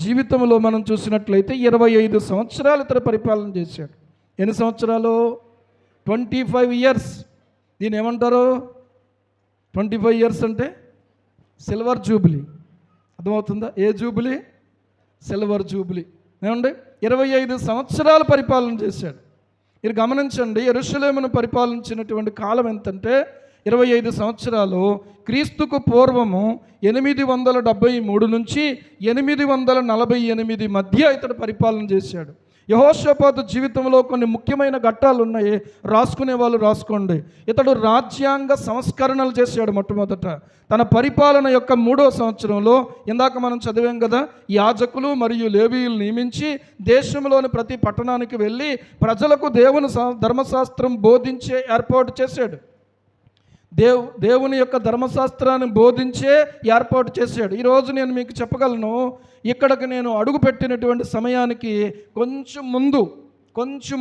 జీవితంలో మనం చూసినట్లయితే 25 సంవత్సరాలు ఇతర పరిపాలన చేశాడు. ఎన్ని సంవత్సరాలు? 25 ఇయర్స్. దీని ఏమంటారు? 25 ఇయర్స్ అంటే సిల్వర్ జూబిలీ. అర్థమవుతుందా? ఏ జూబిలీ? Silver jubilee. ఏమండి, 25 సంవత్సరాలు పరిపాలన చేశాడు. మీరు గమనించండి, యెరూషలేమును పరిపాలించినటువంటి కాలం ఎంతంటే 25 సంవత్సరాలు. క్రీస్తుకు పూర్వము 873 నుంచి 848 మధ్య ఇతడు పరిపాలన చేశాడు. యెహోషాపాతు జీవితంలో కొన్ని ముఖ్యమైన ఘట్టాలు ఉన్నాయి, రాసుకునే వాళ్ళు రాసుకోండి. ఇతడు రాజ్యాంగ సంస్కరణలు చేశాడు. మొట్టమొదట తన పరిపాలన యొక్క 3వ సంవత్సరంలో ఇందాక మనం చదివాం కదా, యాజకులు మరియు లేవీయులు నియమించి దేశంలోని ప్రతి పట్టణానికి వెళ్ళి ప్రజలకు దేవుని ధర్మశాస్త్రం బోధించే ఏర్పాటు చేశాడు. దేవుని యొక్క ధర్మశాస్త్రాన్ని బోధించే ఏర్పాటు చేశాడు. ఈరోజు నేను మీకు చెప్పగలను, ఇక్కడికి నేను అడుగుపెట్టినటువంటి సమయానికి కొంచెం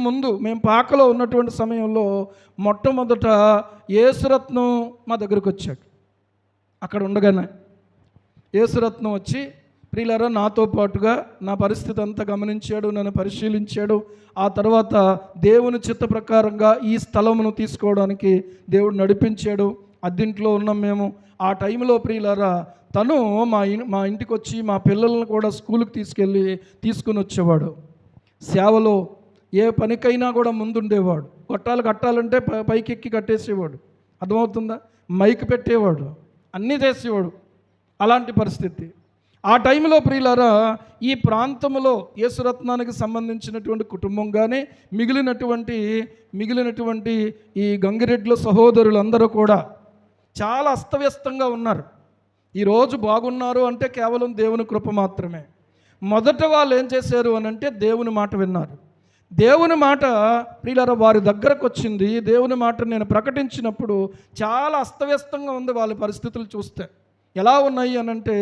ముందు మేము పాకలో ఉన్నటువంటి సమయంలో మొట్టమొదట యేసురత్నం మా దగ్గరకు వచ్చాడు. అక్కడ ఉండగానే యేసురత్నం వచ్చి, ప్రియులారా, నాతో పాటుగా నా పరిస్థితి అంతా గమనించాడు, నన్ను పరిశీలించాడు. ఆ తర్వాత దేవుని చిత్త ప్రకారంగా ఈ స్థలమును తీసుకోవడానికి దేవుడు నడిపించాడు. అద్దింట్లో ఉన్నాం మేము. ఆ టైంలో ప్రియులారా తను మా ఇంటికి వచ్చి మా పిల్లలను కూడా స్కూల్కి తీసుకుని వచ్చేవాడు. సేవలో ఏ పనికైనా కూడా ముందుండేవాడు. కట్టాలంటే పైకెక్కి కట్టేసేవాడు. అర్థమవుతుందా? మైక్ పెట్టేవాడు, అన్నీ చేసేవాడు. అలాంటి పరిస్థితి. ఆ టైంలో ప్రియులారా ఈ ప్రాంతంలో యేసురత్నానికి సంబంధించినటువంటి కుటుంబం కానీ మిగిలినటువంటి ఈ గంగిరెడ్ల సహోదరులందరూ కూడా చాలా అస్తవ్యస్తంగా ఉన్నారు. ఈరోజు బాగున్నారు అంటే కేవలం దేవుని కృప మాత్రమే. మొదట వాళ్ళు ఏం చేశారు అని అంటే దేవుని మాట విన్నారు. దేవుని మాట ప్రియులారా వారి దగ్గరకు వచ్చింది. దేవుని మాట నేను ప్రకటించినప్పుడు చాలా అస్తవ్యస్తంగా ఉంది. వాళ్ళ పరిస్థితులు చూస్తే ఎలా ఉన్నాయి అని అంటే,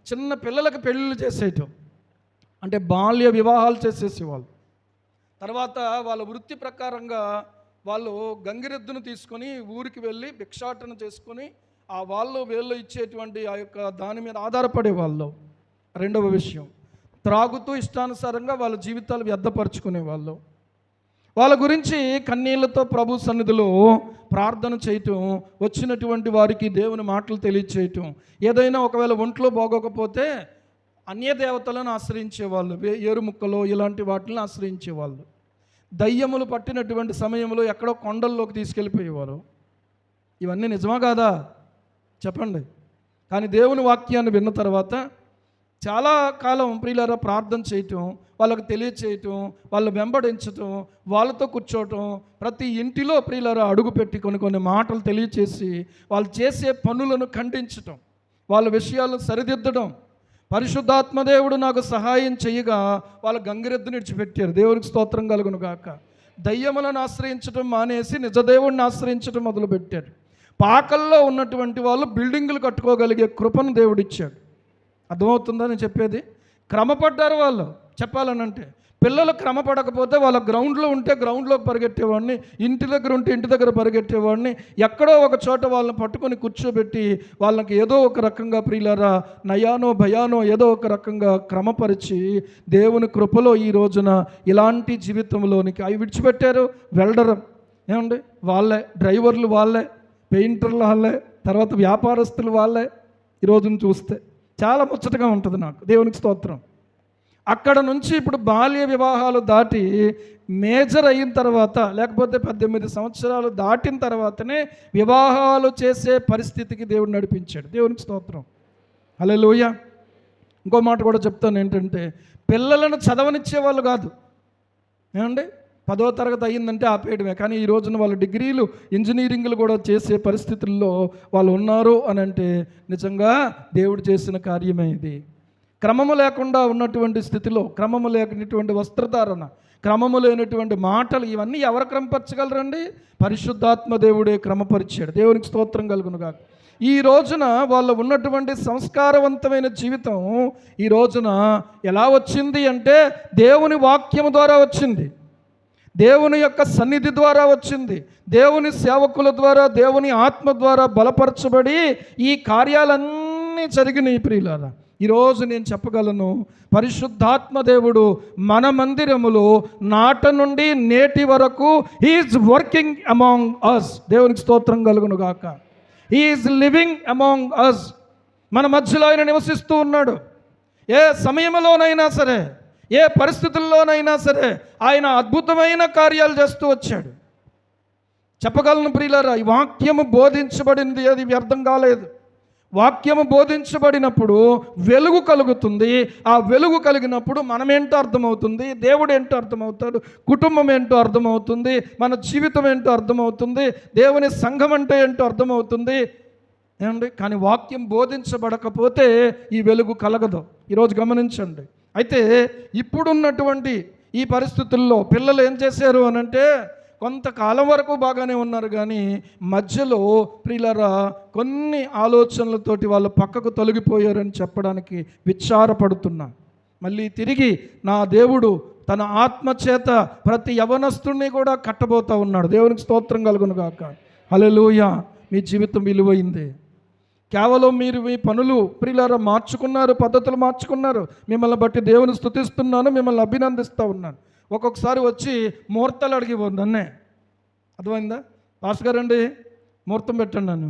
చిన్న పిల్లలకు పెళ్ళిళ్ళు చేసేయటం, అంటే బాల్య వివాహాలు చేసేసేవాళ్ళు. తర్వాత వాళ్ళ వృత్తి ప్రకారంగా వాళ్ళు గంగిరెద్దును తీసుకొని ఊరికి వెళ్ళి భిక్షాటన చేసుకొని ఆ వీళ్ళు ఇచ్చేటువంటి ఆ యొక్క దాని మీద ఆధారపడే వాళ్ళు. రెండవ విషయం, త్రాగుతూ ఇష్టానుసారంగా వాళ్ళ జీవితాలు వ్యర్థపరుచుకునేవాళ్ళు. వాళ్ళ గురించి కన్నీళ్లతో ప్రభు సన్నిధిలో ప్రార్థన చేయటం, వచ్చినటువంటి వారికి దేవుని మాటలు తెలియచేయటం. ఏదైనా ఒకవేళ ఒంట్లో బాగోకపోతే అన్య దేవతలను ఆశ్రయించేవాళ్ళు, ఏరుముక్కలో ఇలాంటి వాటిని ఆశ్రయించేవాళ్ళు. దయ్యములు పట్టినటువంటి సమయంలో ఎక్కడో కొండల్లోకి తీసుకెళ్ళిపోయేవారు. ఇవన్నీ నిజమా కాదా చెప్పండి? కానీ దేవుని వాక్యాన్ని విన్న తర్వాత చాలా కాలం ప్రియులారా ప్రార్థన చేయటం, వాళ్ళకు తెలియచేయటం, వాళ్ళు వెంబడించటం, వాళ్ళతో కూర్చోవటం, ప్రతి ఇంటిలో ప్రియులారా అడుగుపెట్టి కొన్ని మాటలు తెలియచేసి వాళ్ళు చేసే పనులను ఖండించటం, వాళ్ళ విషయాలను సరిదిద్దడం. పరిశుద్ధాత్మదేవుడు నాకు సహాయం చేయగా వాళ్ళ గంగిరెద్దుని విడిచిపెట్టారు. దేవునికి స్తోత్రం కలుగును గాక. దయ్యములను ఆశ్రయించడం మానేసి నిజదేవుడిని ఆశ్రయించడం మొదలుపెట్టారు. పాకల్లో ఉన్నటువంటి వాళ్ళు బిల్డింగులు కట్టుకోగలిగే కృపను దేవుడిచ్చాడు. అర్థమవుతుందా నేను చెప్పేది? క్రమపడ్డారు వాళ్ళు. చెప్పాలనంటే పిల్లలు క్రమపడకపోతే వాళ్ళ గ్రౌండ్లో ఉంటే గ్రౌండ్లోకి పరిగెట్టేవాడిని, ఇంటి దగ్గర ఉంటే ఇంటి దగ్గర పరిగెట్టేవాడిని. ఎక్కడో ఒక చోట వాళ్ళని పట్టుకొని కూర్చోబెట్టి వాళ్ళకి ఏదో ఒక రకంగా ప్రియులారా నయానో భయానో ఏదో ఒక రకంగా క్రమపరిచి దేవుని కృపలో ఈ రోజున ఇలాంటి జీవితంలోనికి అవి విడిచిపెట్టారు. వెల్డర్ ఏమండి వాళ్ళే, డ్రైవర్లు వాళ్ళే, పెయింటర్లు వాళ్ళే, తర్వాత వ్యాపారస్తులు వాళ్ళే. ఈరోజును చూస్తే చాలా ముచ్చటగా ఉంటుంది నాకు. దేవునికి స్తోత్రం. అక్కడ నుంచి ఇప్పుడు బాల్య వివాహాలు దాటి మేజర్ అయిన తర్వాత, లేకపోతే 18 సంవత్సరాలు దాటిన తర్వాతనే వివాహాలు చేసే పరిస్థితికి దేవుడు నడిపించాడు. దేవునికి స్తోత్రం. హల్లెలూయా. ఇంకో మాట కూడా చెప్తాను ఏంటంటే, పిల్లలను చదవనిచ్చేవాళ్ళు కాదు. ఏమండి 10వ తరగతి అయ్యిందంటే ఆపేయడమే. కానీ ఈ రోజున వాళ్ళు డిగ్రీలు, ఇంజనీరింగ్లు కూడా చేసే పరిస్థితుల్లో వాళ్ళు ఉన్నారు అని అంటే నిజంగా దేవుడు చేసిన కార్యమే ఇది. క్రమము లేకుండా ఉన్నటువంటి స్థితిలో, క్రమము లేనటువంటి వస్త్రధారణ, క్రమము లేనటువంటి మాటలు, ఇవన్నీ ఎవరు క్రమపరచగలరండి? పరిశుద్ధాత్మ దేవుడే క్రమపరిచాడు. దేవునికి స్తోత్రం కలుగునుగాక. ఈ రోజున వాళ్ళు ఉన్నటువంటి సంస్కారవంతమైన జీవితం ఈ రోజున ఎలా వచ్చింది అంటే దేవుని వాక్యము ద్వారా వచ్చింది, దేవుని యొక్క సన్నిధి ద్వారా వచ్చింది, దేవుని సేవకుల ద్వారా, దేవుని ఆత్మ ద్వారా బలపరచబడి ఈ కార్యాలన్నీ జరిగినాయి ప్రియులారా. ఈరోజు నేను చెప్పగలను, పరిశుద్ధాత్మ దేవుడు మన మందిరములో నాట నుండి నేటి వరకు హీఈస్ వర్కింగ్ అమాంగ్ అస్. దేవునికి స్తోత్రం కలుగును గాక. He is living among us. మన మధ్యలో ఆయన నివసిస్తూ ఉన్నాడు. ఏ సమయంలోనైనా సరే, ఏ పరిస్థితుల్లోనైనా సరే ఆయన అద్భుతమైన కార్యాలు చేస్తూ వచ్చాడు. చెప్పగలను ప్రియులారా, ఈ వాక్యము బోధించబడింది, అది వ్యర్థం కాలేదు. వాక్యము బోధించబడినప్పుడు వెలుగు కలుగుతుంది. ఆ వెలుగు కలిగినప్పుడు మనమేంటో అర్థమవుతుంది, దేవుడు ఏంటో అర్థమవుతాడు, కుటుంబం ఏంటో అర్థమవుతుంది, మన జీవితం ఏంటో అర్థమవుతుంది, దేవుని సంఘం అంటే ఏంటో అర్థమవుతుంది. ఏమండి? కానీ వాక్యం బోధించబడకపోతే ఈ వెలుగు కలగదు. ఈరోజు గమనించండి. అయితే ఇప్పుడున్నటువంటి ఈ పరిస్థితుల్లో పిల్లలు ఏం చేశారు అనంటే, కొంతకాలం వరకు బాగానే ఉన్నారు, కానీ మధ్యలో ప్రియులారా కొన్ని ఆలోచనలతోటి వాళ్ళు పక్కకు తొలగిపోయారని చెప్పడానికి విచారపడుతున్నా. మళ్ళీ తిరిగి నా దేవుడు తన ఆత్మ చేత ప్రతి యవనస్తుడిని కూడా కట్టబోతూ ఉన్నాడు. దేవునికి స్తోత్రం కలుగును గాక. హల్లెలూయా. మీ జీవితం విలువైంది. కేవలం మీరు మీ పనులు ప్రియులారా మార్చుకున్నారు, పద్ధతులు మార్చుకున్నారు. మిమ్మల్ని బట్టి దేవుని స్తుతిస్తున్నాను, మిమ్మల్ని అభినందిస్తూ ఉన్నాను. ఒక్కొక్కసారి వచ్చి ముహూర్తాలు అడిగిపోదు నన్నే. అర్థమైందా? పాస్టర్ గారు అండి ముహూర్తం పెట్టండి నన్ను.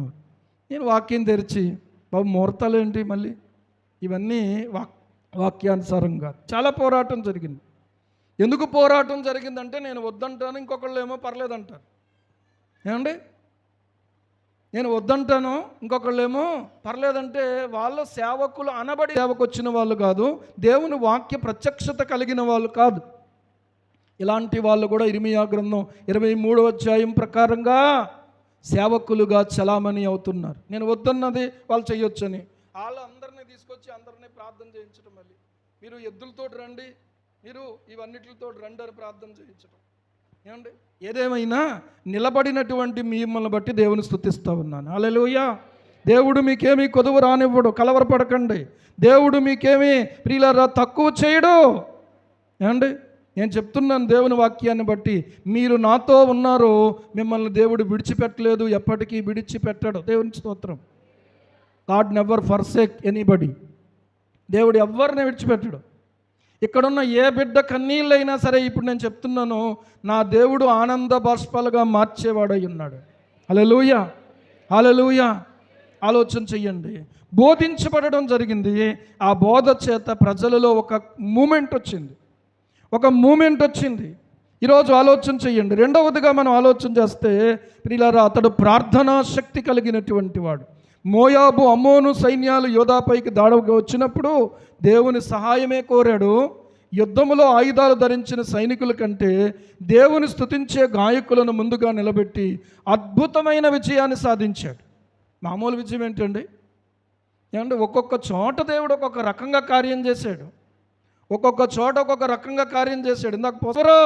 నేను వాక్యం తెరిచి, బాబు ముహూర్తాలు ఏంటి మళ్ళీ? ఇవన్నీ వాక్యానుసారంగా చాలా పోరాటం జరిగింది. ఎందుకు పోరాటం జరిగిందంటే, నేను వద్దంటాను, ఇంకొకళ్ళు ఏమో పర్లేదంటారు. ఏమండి? నేను వద్దంటాను, ఇంకొకళ్ళు ఏమో పర్లేదంటే వాళ్ళు సేవకులు అనబడి సేవకు వచ్చిన వాళ్ళు కాదు, దేవుని వాక్య ప్రత్యక్షత కలిగిన వాళ్ళు కాదు. ఇలాంటి వాళ్ళు కూడా ఇర్మీయా గ్రంథం 23వ అధ్యాయం ప్రకారంగా సేవకులుగా చలామణి అవుతున్నారు. నేను వద్దన్నది వాళ్ళు చేయొచ్చని వాళ్ళు అందరినీ తీసుకొచ్చి అందరినీ ప్రార్థన చేయించడం, మళ్ళీ మీరు ఎద్దులతో రండి, మీరు ఇవన్నిటితో రండి అని ప్రార్థన చేయించడం. ఏమండి? ఏదేమైనా నిలబడినటువంటి మిమ్మల్ని బట్టి దేవుని స్తుతిస్తూ ఉన్నాను. హల్లెలూయా. దేవుడు మీకేమీ కొదువు రానివ్వడు, కలవరపడకండి. దేవుడు మీకేమీ ప్రియులారా తక్కువ చేయడు. ఏమండి? నేను చెప్తున్నాను దేవుని వాక్యాన్ని బట్టి, మీరు నాతో ఉన్నారు, మిమ్మల్ని దేవుడు విడిచిపెట్టలేదు, ఎప్పటికీ విడిచిపెట్టాడు. దేవుని స్తోత్రం. God never forsake anybody. దేవుడు ఎవరిని విడిచిపెట్టాడు. ఇక్కడున్న ఏ బిడ్డ కన్నీళ్ళైనా సరే, ఇప్పుడు నేను చెప్తున్నాను, నా దేవుడు ఆనంద బాష్పాలుగా మార్చేవాడై ఉన్నాడు. హల్లెలూయా, హల్లెలూయా. ఆలోచన చెయ్యండి. బోధించబడడం జరిగింది. ఆ బోధ చేత ప్రజలలో ఒక మూమెంట్ వచ్చింది, ఒక మూమెంట్ వచ్చింది. ఈరోజు ఆలోచన చెయ్యండి. రెండవదిగా మనం ఆలోచన చేస్తే ప్రియులారా, అతడు ప్రార్థనా శక్తి కలిగినటువంటి వాడు. మోయాబు అమ్మోను సైన్యాలు యోధాపైకి దాడిగా వచ్చినప్పుడు దేవుని సహాయమే కోరాడు. యుద్ధములో ఆయుధాలు ధరించిన సైనికుల కంటే దేవుని స్తుతించే గాయకులను ముందుగా నిలబెట్టి అద్భుతమైన విజయాన్ని సాధించాడు. మామూలు విజయం ఏంటండి? ఏమంటే ఒక్కొక్క చోట దేవుడు ఒక్కొక్క రకంగా కార్యం చేశాడు, ఒక్కొక్క చోట ఒక్కొక్క రకంగా కార్యం చేశాడు. ఇందాక పోసరో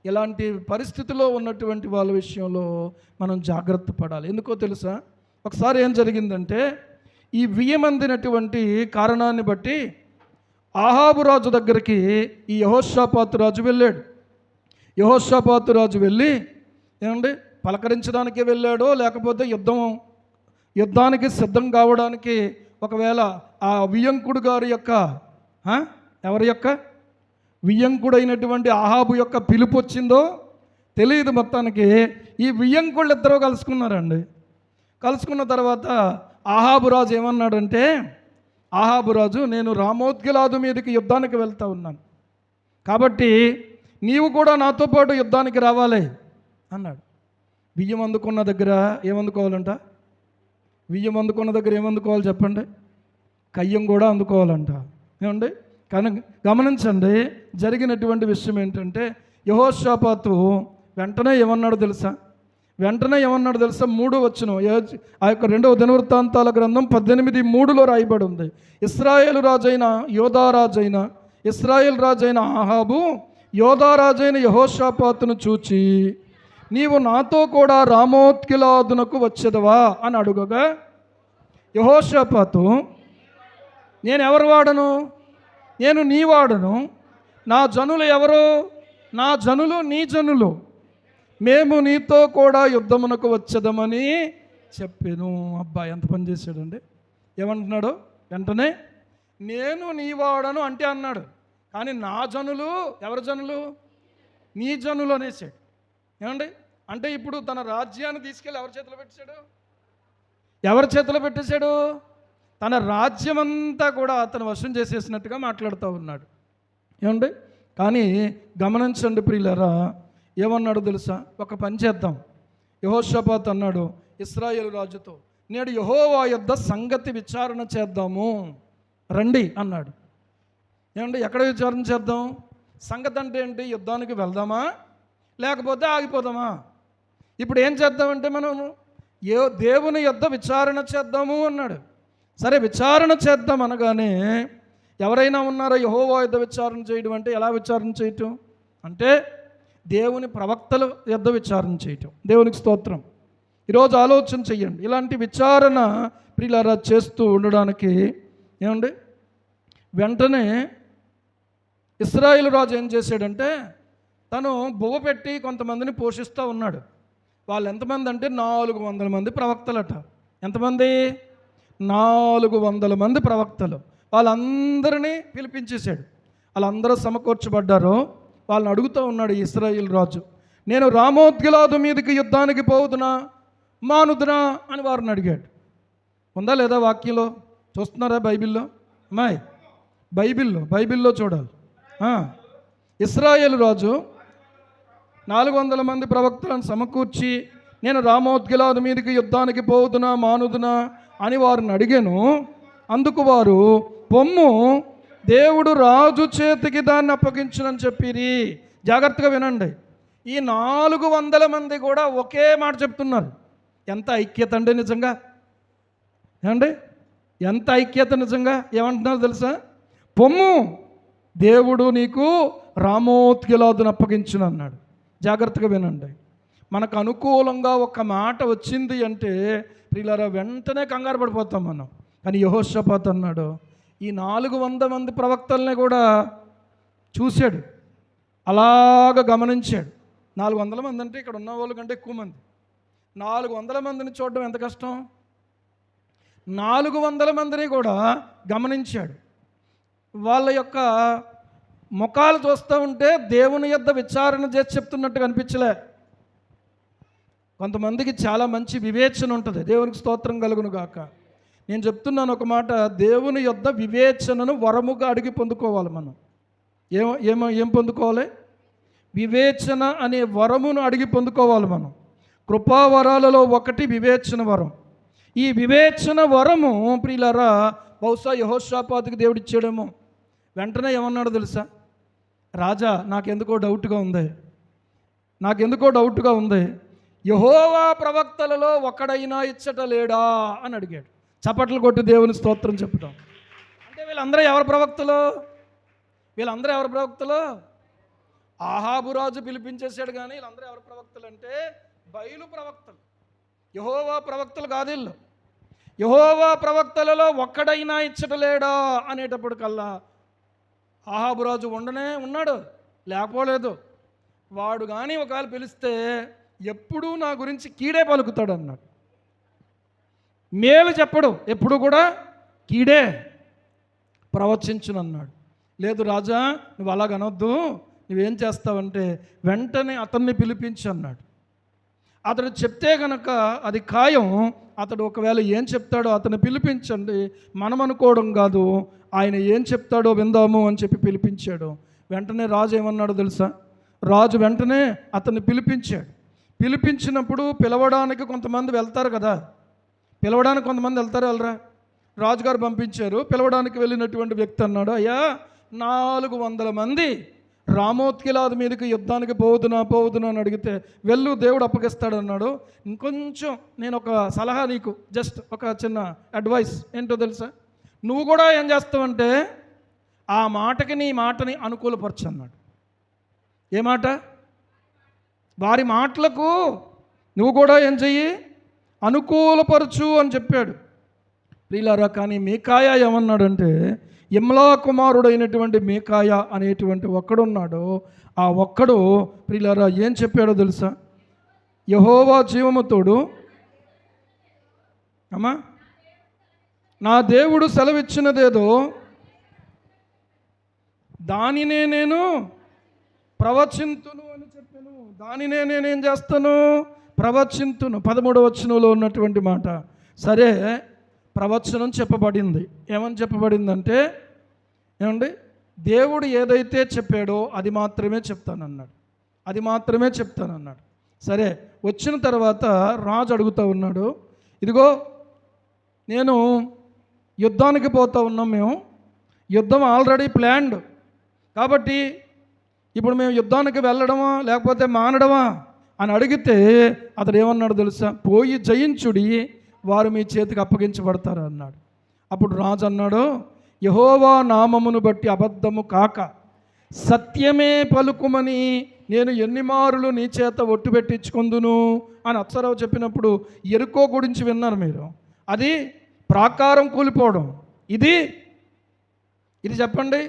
ఇలాంటి పరిస్థితిలో ఉన్నటువంటి వాళ్ళ విషయంలో మనం జాగ్రత్త పడాలి. ఎందుకో తెలుసా? ఒకసారి ఏం జరిగిందంటే, ఈ వియ్యమందినటువంటి కారణాన్ని బట్టి ఆహాబు రాజు దగ్గరికి ఈ యెహోషాపాతు రాజు వెళ్ళాడు. యెహోషాపాతు రాజు వెళ్ళి ఏమండి పలకరించడానికే వెళ్ళాడో, లేకపోతే యుద్ధానికి సిద్ధం కావడానికి, ఒకవేళ ఆ వియ్యంకుడు గారి యొక్క ఎవరి యొక్క వియ్యంకుడైనటువంటి ఆహాబు యొక్క పిలుపు వచ్చిందో తెలియదు. మొత్తానికి ఈ వియ్యంకుళ్ళు ఇద్దరూ కలుసుకున్నారండి. కలుసుకున్న తర్వాత ఆహాబు రాజు ఏమన్నాడంటే, ఆహాబు రాజు, నేను రామోద్గిలాదు మీదకి యుద్ధానికి వెళ్తా ఉన్నాను, కాబట్టి నీవు కూడా నాతో పాటు యుద్ధానికి రావాలి అన్నాడు. బియ్యం అందుకున్న దగ్గర ఏమందుకోవాలంట? బియ్యం అందుకున్న దగ్గర ఏమందుకోవాలి చెప్పండి? కయ్యం కూడా అందుకోవాలంట. ఏమండి? కానీ గమనించండి, జరిగినటువంటి విషయం ఏంటంటే, యెహోషాపాతు వెంటనే ఏమన్నాడు తెలుసా? వెంటనే ఏమన్నాడు తెలుసా? 3వ వచనం, ఆ యొక్క 2వ దినవృత్తాంతాల గ్రంథం 18:3లో రాయబడి ఉంది. ఇశ్రాయేలు రాజైన యోధారాజైన ఇశ్రాయేల్ రాజైన ఆహాబు యోధారాజైన యెహోషాపాతును చూచి, నీవు నాతో కూడా రామోత్గిలాదునకు వచ్చేదవా అని అడుగగా, యెహోషాపాతు, నేను ఎవరు వాడను? నేను నీ వాడను. నా జనులు ఎవరు? నా జనులు నీ జనులు. మేము నీతో కూడా యుద్ధమునకు వచ్చేదమని చెప్పాను. అబ్బా, ఎంత పని చేశాడండి. ఏమంటున్నాడు? వెంటనే నేను నీ వాడను అంటే అన్నాడు, కానీ నా జనులు ఎవరి జనులు? నీ జనులు అనేసాడు. ఏమండి? అంటే ఇప్పుడు తన రాజ్యాన్ని తీసుకెళ్ళి ఎవరి చేతిలో పెట్టేశాడు? ఎవరి చేతిలో పెట్టేశాడు? తన రాజ్యం అంతా కూడా అతను వశం చేసేసినట్టుగా మాట్లాడుతూ ఉన్నాడు. ఏమండి? కానీ గమనించండి ప్రియులారా, ఏమన్నాడు తెలుసా? ఒక పని చేద్దాం. యెహోషాపాతు అన్నాడు ఇశ్రాయేలు రాజుతో, నేడు యెహోవా యొద్ద సంగతి విచారణ చేద్దాము రండి అన్నాడు. ఏమండి? ఎక్కడ విచారణ చేద్దాం? సంగతి అంటే ఏంటి? యుద్ధానికి వెళ్దామా లేకపోతే ఆగిపోదామా? ఇప్పుడు ఏం చేద్దామంటే మనం దేవుని యొద్ద విచారణ చేద్దాము అన్నాడు. సరే, విచారణ చేద్దాం అనగానే ఎవరైనా ఉన్నారో యెహోవా యొద్ద విచారణ చేయడం అంటే? ఎలా విచారణ చేయటం అంటే దేవుని ప్రవక్తల యొద్ద విచారణ చేయటం. దేవునికి స్తోత్రం. ఈరోజు ఆలోచన చెయ్యండి. ఇలాంటి విచారణ ప్రియులారా చేస్తూ ఉండడానికి ఏమండి, వెంటనే ఇశ్రాయేలు రాజు ఏం చేశాడంటే, తను బువ్వ పెట్టి కొంతమందిని పోషిస్తూ ఉన్నాడు. వాళ్ళు ఎంతమంది అంటే 400 మంది ప్రవక్తలట. ఎంతమంది? 400 మంది ప్రవక్తలు. వాళ్ళందరినీ పిలిపించేశాడు. వాళ్ళందరూ సమకూర్చబడ్డారు. వాళ్ళని అడుగుతూ ఉన్నాడు ఇశ్రాయేలు రాజు, నేను రామోత్గిలాదు మీదకి యుద్ధానికి పోవుదునా మానుదునా అని వారిని అడిగాడు. ఉందా లేదా వాక్యంలో? చూస్తున్నారా బైబిల్లో? అమ్మాయి, బైబిల్లో చూడాలి. ఇశ్రాయేలు రాజు 400 మంది ప్రవక్తలను సమకూర్చి, నేను రామోత్గిలాదు మీదకి యుద్ధానికి పోవుదునా మానుదునా అని వారిని అడిగాను. అందుకు వారు, పొమ్ము, దేవుడు రాజు చేతికి దాన్ని అప్పగించునని చెప్పిరి. జాగ్రత్తగా వినండి. ఈ 400 మంది కూడా ఒకే మాట చెప్తున్నారు. ఎంత ఐక్యత అండి నిజంగా! ఏమండి? ఎంత ఐక్యత నిజంగా! ఏమంటున్నారు తెలుసా? పొమ్ము, దేవుడు నీకు రామోత్గిలాదును అప్పగించును అన్నాడు. జాగ్రత్తగా వినండి. మనకు అనుకూలంగా ఒక మాట వచ్చింది అంటే ప్రియులారా వెంటనే కంగారు పడిపోతాం మనం. కానీ యెహోషాపాతు అన్నాడు, ఈ 400 మంది ప్రవక్తల్ని కూడా చూశాడు, అలాగ గమనించాడు. 400 మంది అంటే ఇక్కడ ఉన్న వాళ్ళ కంటే ఎక్కువ మంది. 400 మందిని చూడడం ఎంత కష్టం? 400 మందిని కూడా గమనించాడు. వాళ్ళ యొక్క ముఖాలు చూస్తూ ఉంటే దేవుని యొద్ద విచారణ చేసి చెప్తున్నట్టుగా అనిపించలే. కొంతమందికి చాలా మంచి వివేచన ఉంటుంది. దేవునికి స్తోత్రం కలుగును గాక. నేను చెప్తున్నాను ఒక మాట, దేవుని యొద్ద వివేచనను వరముగా అడిగి పొందుకోవాలి మనం. ఏం పొందుకోవాలి? వివేచన అనే వరమును అడిగి పొందుకోవాలి మనం. కృపావరాలలో ఒకటి వివేచన వరం. ఈ వివేచన వరము ప్రియులారా బహుశా యెహోషాపాతుకి దేవుడు ఇచ్చాడేమో. వెంటనే ఏమన్నాడు తెలుసా? రాజా, నాకెందుకో డౌట్గా ఉంది, యెహోవా ప్రవక్తలలో ఒకడైనా ఇచ్చట లేడా అని అడిగాడు. చప్పట్లు కొట్టి దేవుని స్తోత్రం చెప్పటం అంటే వీళ్ళందరూ ఎవరి ప్రవక్తలు? ఆహాబు రాజు పిలిపించేశాడు. కానీ వీళ్ళందరూ ఎవరి ప్రవక్తలు అంటే బయలు ప్రవక్తలు. యెహోవా ప్రవక్తలు కాదు వీళ్ళు. యెహోవా ప్రవక్తలలో ఒక్కడైనా ఇచ్చటలేడా అనేటప్పటికల్లా ఆహాబు రాజు ఉన్నాడు, లేకపోలేదు. వాడు కానీ ఒకవేళ పిలిస్తే ఎప్పుడూ నా గురించి కీడే పలుకుతాడు అన్నాడు. మేలు చెప్పడు, ఎప్పుడు కూడా కీడే ప్రవచించునన్నాడు. లేదు రాజా, నువ్వు అలాగనొద్దు, నువ్వేం చేస్తావంటే వెంటనే అతన్ని పిలిపించు అన్నాడు. అతడు చెప్తే గనక అది ఖాయం. అతడు ఒకవేళ ఏం చెప్తాడో అతన్ని పిలిపించండి, మనం అనుకోవడం కాదు, ఆయన ఏం చెప్తాడో విందాము అని చెప్పి పిలిపించాడు. వెంటనే రాజు ఏమన్నాడు తెలుసా? రాజు వెంటనే అతన్ని పిలిపించాడు. పిలిపించినప్పుడు పిలవడానికి కొంతమంది వెళ్తారు కదా, వెళ్ళరా? రాజుగారు పంపించారు. పిలవడానికి వెళ్ళినటువంటి వ్యక్తి అన్నాడు, అయ్యా 400 మంది రామోత్కిలాది మీదకి యుద్ధానికి పోవుదునా అని అడిగితే వెళ్ళు దేవుడు అప్పగిస్తాడు అన్నాడు. ఇంకొంచెం నేను ఒక సలహా నీకు, జస్ట్ ఒక చిన్న అడ్వైస్ ఏంటో తెలుసా, నువ్వు కూడా ఏం చేస్తావంటే ఆ మాటకి నీ మాటని అనుకూలపరచు అన్నాడు. ఏ మాట? వారి మాటలకు నువ్వు కూడా ఏం చెయ్యి, అనుకూలపరచు అని చెప్పాడు ప్రియులారా. కానీ మీకాయా ఏమన్నాడంటే, ఇమ్లా కుమారుడైనటువంటి మీకాయా అనేటువంటి ఒక్కడున్నాడు. ఆ ఒక్కడు ప్రియులారా ఏం చెప్పాడో తెలుసా, యెహోవా జీవము తోడు అమ్మా, నా దేవుడు సెలవిచ్చినదేదో దానినే నేను ప్రవచింతును అని చెప్పాను. దానినే నేనేం చేస్తాను, ప్రవచింతును. 13వ వచనంలో ఉన్నటువంటి మాట. సరే, ప్రవచనం చెప్పబడింది. ఏమని చెప్పబడిందంటే, ఏమండి, దేవుడు ఏదైతే చెప్పాడో అది మాత్రమే చెప్తానన్నాడు, అది మాత్రమే చెప్తానన్నాడు. సరే, వచ్చిన తర్వాత రాజు అడుగుతూ ఉన్నాడు, ఇదిగో నేను యుద్ధానికి పోతూ ఉన్నాం, మేము యుద్ధం ఆల్రెడీ ప్లాన్డ్, కాబట్టి ఇప్పుడు మేము యుద్ధానికి వెళ్ళడమా లేకపోతే మానడమా అని అడిగితే అతడు ఏమన్నాడు తెలుసా, పోయి జయించుడి, వారు మీ చేతికి అప్పగించబడతారు అన్నాడు. అప్పుడు రాజు అన్నాడు, యెహోవా నామమును బట్టి అబద్ధము కాక సత్యమే పలుకుమని నేను ఎన్ని మారులు నీ చేత ఒట్టు పెట్టించుకుందును అని అప్సరావు చెప్పినప్పుడు ఎరుకో గురించి విన్నారు మీరు. అది ప్రాకారం కూలిపోవడం. ఇది చెప్పండి,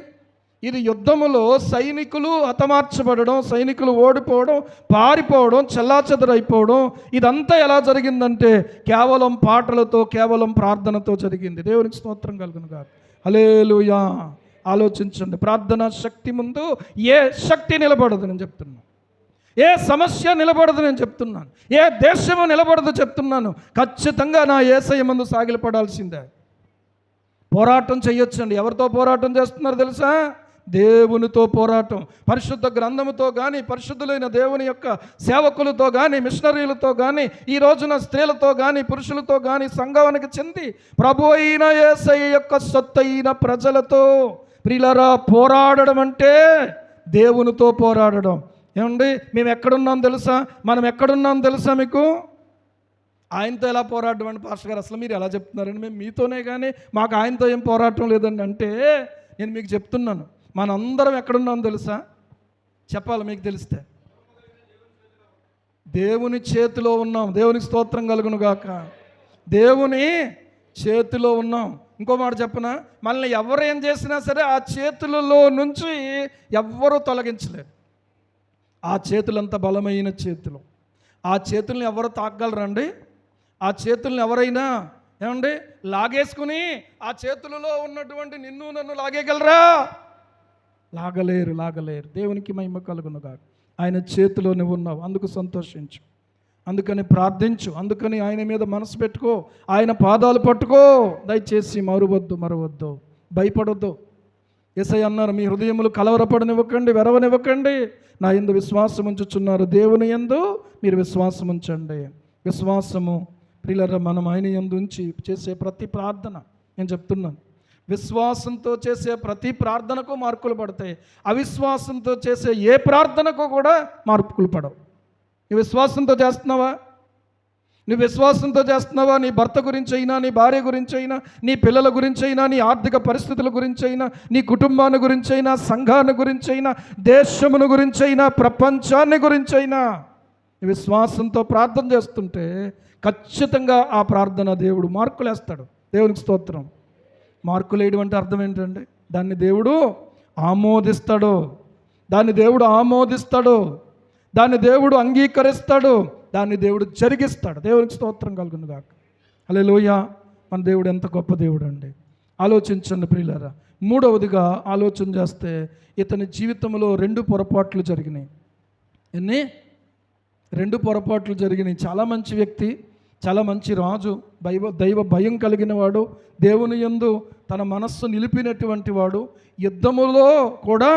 ఇది యుద్ధములో సైనికులు హతమార్చబడడం, సైనికులు ఓడిపోవడం, పారిపోవడం, చెల్లాచెదరైపోవడం, ఇదంతా ఎలా జరిగిందంటే కేవలం పాటలతో, కేవలం ప్రార్థనతో జరిగింది. దేవునికి స్తోత్రం కలుగును గాక. హల్లెలూయా. ఆలోచించండి, ప్రార్థన శక్తి ముందు ఏ శక్తి నిలబడదు నేను చెప్తున్నాను, ఏ సమస్య నిలబడదు నేను చెప్తున్నాను, ఏ దేశము నిలబడదు చెప్తున్నాను. ఖచ్చితంగా నా యేసయ్య ముందు సాగిలపడాల్సిందే. పోరాటం చేయొచ్చండి. ఎవరితో పోరాటం చేస్తున్నారు తెలుసా? దేవునితో పోరాటం. పరిశుద్ధ గ్రంథముతో కానీ, పరిశుద్ధులైన దేవుని యొక్క సేవకులతో కానీ, మిషనరీలతో కానీ, ఈ రోజున స్త్రీలతో కానీ, పురుషులతో కానీ, సంఘానికి చెంది ప్రభు అయిన యేసయ్య యొక్క సొత్తైన ప్రజలతో ప్రియులారా పోరాడడం అంటే దేవునితో పోరాడడం. ఏమండి, మేము ఎక్కడున్నాం తెలుసా, మనం ఎక్కడున్నాం తెలుసా మీకు? ఆయనతో ఎలా పోరాడడం అండి పాస్టర్ గారు, అసలు మీరు ఎలా చెప్తున్నారండి, మేము మీతోనే కానీ మాకు ఆయనతో ఏం పోరాటం లేదండి అంటే, నేను మీకు చెప్తున్నాను, మనందరం ఎక్కడున్నాం తెలుసా? చెప్పాలి మీకు తెలిస్తే. దేవుని చేతిలో ఉన్నాం. దేవునికి స్తోత్రం కలుగును గాక. దేవుని చేతిలో ఉన్నాం. ఇంకో మాట చెప్పనా, మనల్ని ఎవరు ఏం చేసినా సరే ఆ చేతులలో నుంచి ఎవ్వరూ తొలగించలేరు. ఆ చేతులంత బలమైన చేతులు. ఆ చేతుల్ని ఎవరు తాకగలరండి? ఆ చేతుల్ని ఎవరైనా ఏమండి లాగేసుకుని ఆ చేతులలో ఉన్నటువంటి నిన్ను నన్ను లాగేయగలరా? లాగలేరు. దేవునికి మహిమ కలుగును గాక. ఆయన చేతిలో నువ్వు ఉన్నావు, అందుకు సంతోషించు, అందుకని ప్రార్థించు, అందుకని ఆయన మీద మనసు పెట్టుకో, ఆయన పాదాలు పట్టుకో. దయచేసి మరవద్దు, భయపడొద్దు. యేసయ్య అన్నారు, మీ హృదయములు కలవరపడనివ్వకండి, వెరవనివ్వకండి, నా యందు విశ్వాసం ఉంచుచున్నారు, దేవుని యందు మీరు విశ్వాసం ఉంచండి. విశ్వాసము ప్రియులారా, మనం ఆయన యందు ఉంచి చేసే ప్రతి ప్రార్థన, నేను చెప్తున్నాను, విశ్వాసంతో చేసే ప్రతి ప్రార్థనకు మార్కులు పడతాయి. అవిశ్వాసంతో చేసే ఏ ప్రార్థనకు కూడా మార్కులు పడవు. నువ్వు విశ్వాసంతో చేస్తున్నావా? నువ్వు విశ్వాసంతో చేస్తున్నావా? నీ భర్త గురించి అయినా, నీ భార్య గురించి అయినా, నీ పిల్లల గురించి అయినా, నీ ఆర్థిక పరిస్థితుల గురించి అయినా, నీ కుటుంబాన్ని గురించి అయినా, సంఘాన్ని గురించి అయినా, దేశమును గురించి అయినా, ప్రపంచాన్ని గురించి అయినా విశ్వాసంతో ప్రార్థన చేస్తుంటే ఖచ్చితంగా ఆ ప్రార్థన దేవుడు మార్కులు వేస్తాడు. దేవునికి స్తోత్రం. మార్కులు వేయడం అంటే అర్థం ఏంటంటే దాన్ని దేవుడు ఆమోదిస్తాడు, దాన్ని దేవుడు అంగీకరిస్తాడు, దాన్ని దేవుడు జరిగిస్తాడు. దేవునికి స్తోత్రం కలుగును గాక. హల్లెలూయా. మన దేవుడు ఎంత గొప్ప దేవుడు అండి. ఆలోచించండి ప్రియులారా. మూడవదిగా ఆలోచన చేస్తే ఇతని జీవితంలో 2 పొరపాట్లు జరిగినాయి. ఎన్ని? 2 పొరపాట్లు జరిగినాయి. చాలా మంచి వ్యక్తి, చాలా మంచి రాజు, దైవ భయం కలిగిన వాడు, దేవుని యందు తన మనస్సు నిలిపినటువంటి వాడు, యుద్ధములో కూడా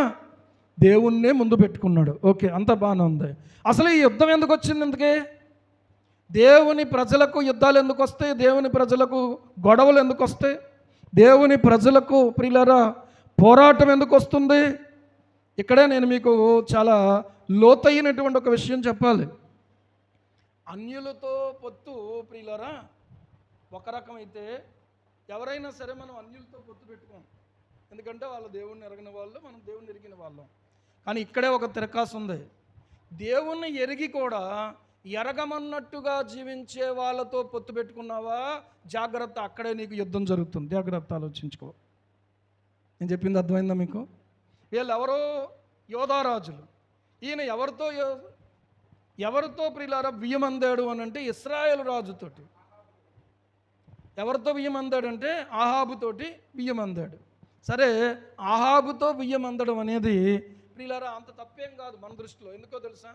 దేవుణ్ణే ముందు పెట్టుకున్నాడు. ఓకే, అంత బాగానే ఉంది. అసలు ఈ యుద్ధం ఎందుకు వచ్చింది? ఎందుకే దేవుని ప్రజలకు యుద్ధాలు ఎందుకు వస్తాయి? దేవుని ప్రజలకు గొడవలు ఎందుకు వస్తాయి? దేవుని ప్రజలకు ప్రియులారా పోరాటం ఎందుకు వస్తుంది? ఇక్కడే నేను మీకు చాలా లోతైనటువంటి ఒక విషయం చెప్పాలి. అన్యులతో పొత్తు ప్రియులారా ఒక రకమైతే, ఎవరైనా సరే మనం అన్యులతో పొత్తు పెట్టుకోం, ఎందుకంటే వాళ్ళు దేవుణ్ణి ఎరగిన వాళ్ళు, మనం దేవుణ్ణి ఎరిగిన వాళ్ళం. కానీ ఇక్కడే ఒక తిరకాసు ఉంది. దేవుణ్ణి ఎరిగి కూడా ఎరగమన్నట్టుగా జీవించే వాళ్ళతో పొత్తు పెట్టుకున్నావా, జాగ్రత్త, అక్కడే నీకు యుద్ధం జరుగుతుంది. జాగ్రత్త, ఆలోచించుకో. నేను చెప్పింది అర్థమైందా మీకు? వీళ్ళు ఎవరో యోధారాజులు. ఈయన ఎవరితో ప్రియులారా బియ్యం అందాడు అని అంటే ఇశ్రాయేలు రాజుతోటి. ఎవరితో బియ్యం అందాడంటే ఆహాబుతోటి బియ్యం అందాడు. సరే, ఆహాబుతో బియ్యం అందడం అనేది ప్రియులారా అంత తప్పేం కాదు మన దృష్టిలో. ఎందుకో తెలుసా?